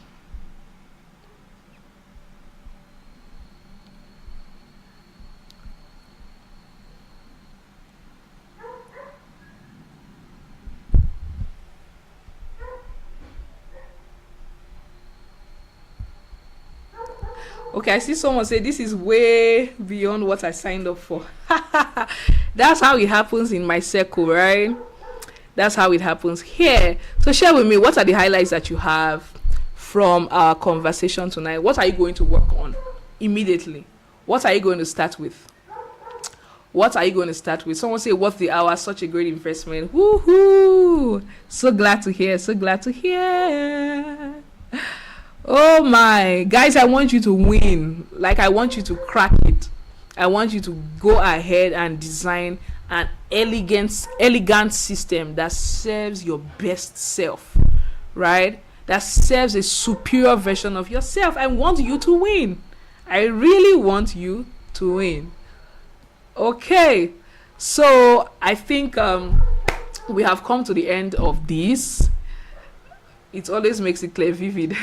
Okay, I see someone say this is way beyond what I signed up for. That's how it happens in my circle, right? That's how it happens here. So share with me, what are the highlights that you have from our conversation tonight? What are you going to work on immediately? What are you going to start with? What are you going to start with? Someone say, what's the hour? Such a great investment. Woohoo! So glad to hear. So glad to hear. Oh my. Guys, I want you to win. Like, I want you to crack it. I want you to go ahead and design an elegant system that serves your best self, right? That serves a superior version of yourself. I want you to win. I really want you to win. Okay, so I think we have come to the end of this. It always makes it clear, vivid.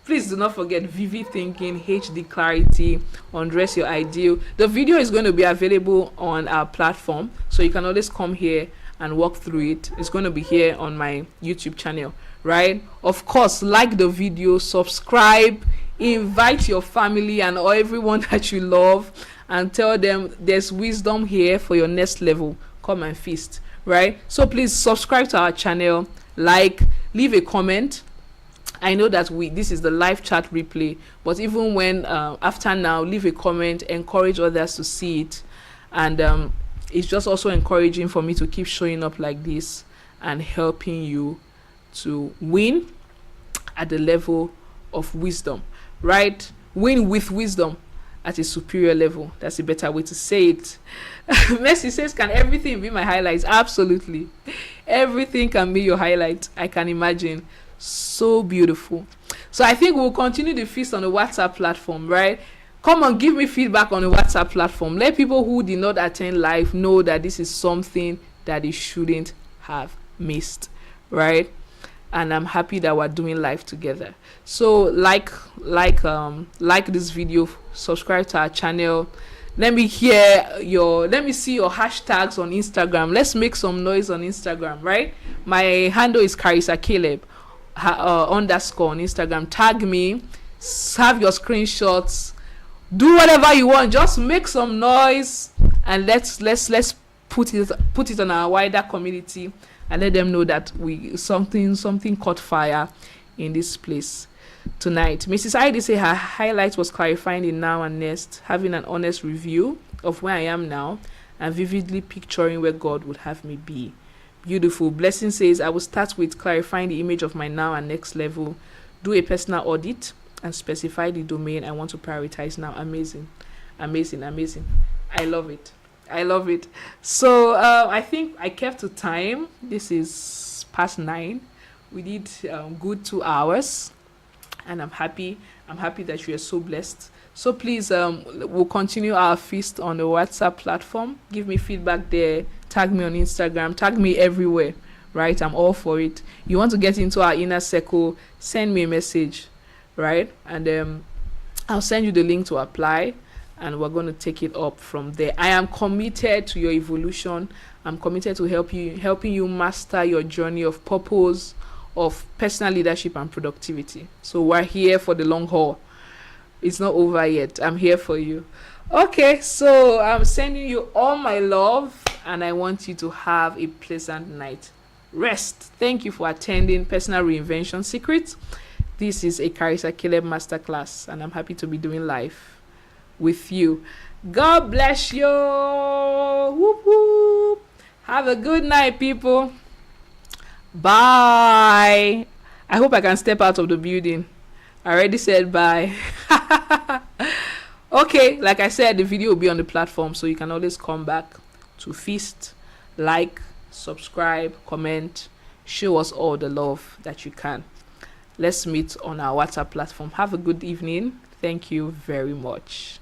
Please do not forget vivid thinking, HD clarity, undress your ideal. The video is going to be available on our platform, so you can always come here and walk through it. It's going to be here on my YouTube channel, right? Of course, like the video, subscribe, invite your family and everyone that you love, and tell them there's wisdom here for your next level. Come and feast, right? So please subscribe to our channel, like, leave a comment. I know that this is the live chat replay, but even when after now, leave a comment, encourage others to see it, and it's just also encouraging for me to keep showing up like this and helping you to win at the level of wisdom, right? Win with wisdom at a superior level. That's a better way to say it. Messi says, can everything be my highlights? Absolutely. Everything can be your highlight. I can imagine. So beautiful. So I think we'll continue the feast on the WhatsApp platform, right? Come on, give me feedback on the WhatsApp platform. Let people who did not attend live know that this is something that they shouldn't have missed, right? And I'm happy that we're doing live together. So like this video, subscribe to our channel. Let me see your hashtags on Instagram. Let's make some noise on Instagram, right? My handle is Carissa Caleb _ on Instagram. Tag me, have your screenshots, do whatever you want, just make some noise, and let's put it on our wider community and let them know that something caught fire in this place tonight. Mrs. Heidi say her highlight was clarifying the now and next, having an honest review of where I am now, and vividly picturing where God would have me be. Beautiful. Blessing says, I will start with clarifying the image of my now and next level, do a personal audit, and specify the domain I want to prioritize now. Amazing. Amazing. Amazing. I love it. I love it. So I think I kept to time. This is past 9. We did good 2 hours, and I'm happy that you are so blessed. So please, we'll continue our feast on the WhatsApp platform. Give me feedback there. Tag me on Instagram. Tag me everywhere, right? I'm all for it. You want to get into our inner circle, send me a message, right? And I'll send you the link to apply, and we're going to take it up from there. I am committed to your evolution. I'm committed to helping you master your journey of purpose, of personal leadership and productivity. So we're here for the long haul. It's not over yet. I'm here for you. Okay, so I'm sending you all my love, and I want you to have a pleasant night. rest. Thank you for attending Personal Reinvention Secrets. This is a Carissa Caleb Masterclass, and I'm happy to be doing live with you. God bless you. Whoop, whoop. Have a good night, people. Bye. I hope I can step out of the building. I already said bye. Okay, like I said, the video will be on the platform, so you can always come back to feast, like, subscribe, comment, show us all the love that you can. Let's meet on our WhatsApp platform. Have a good evening. Thank you very much.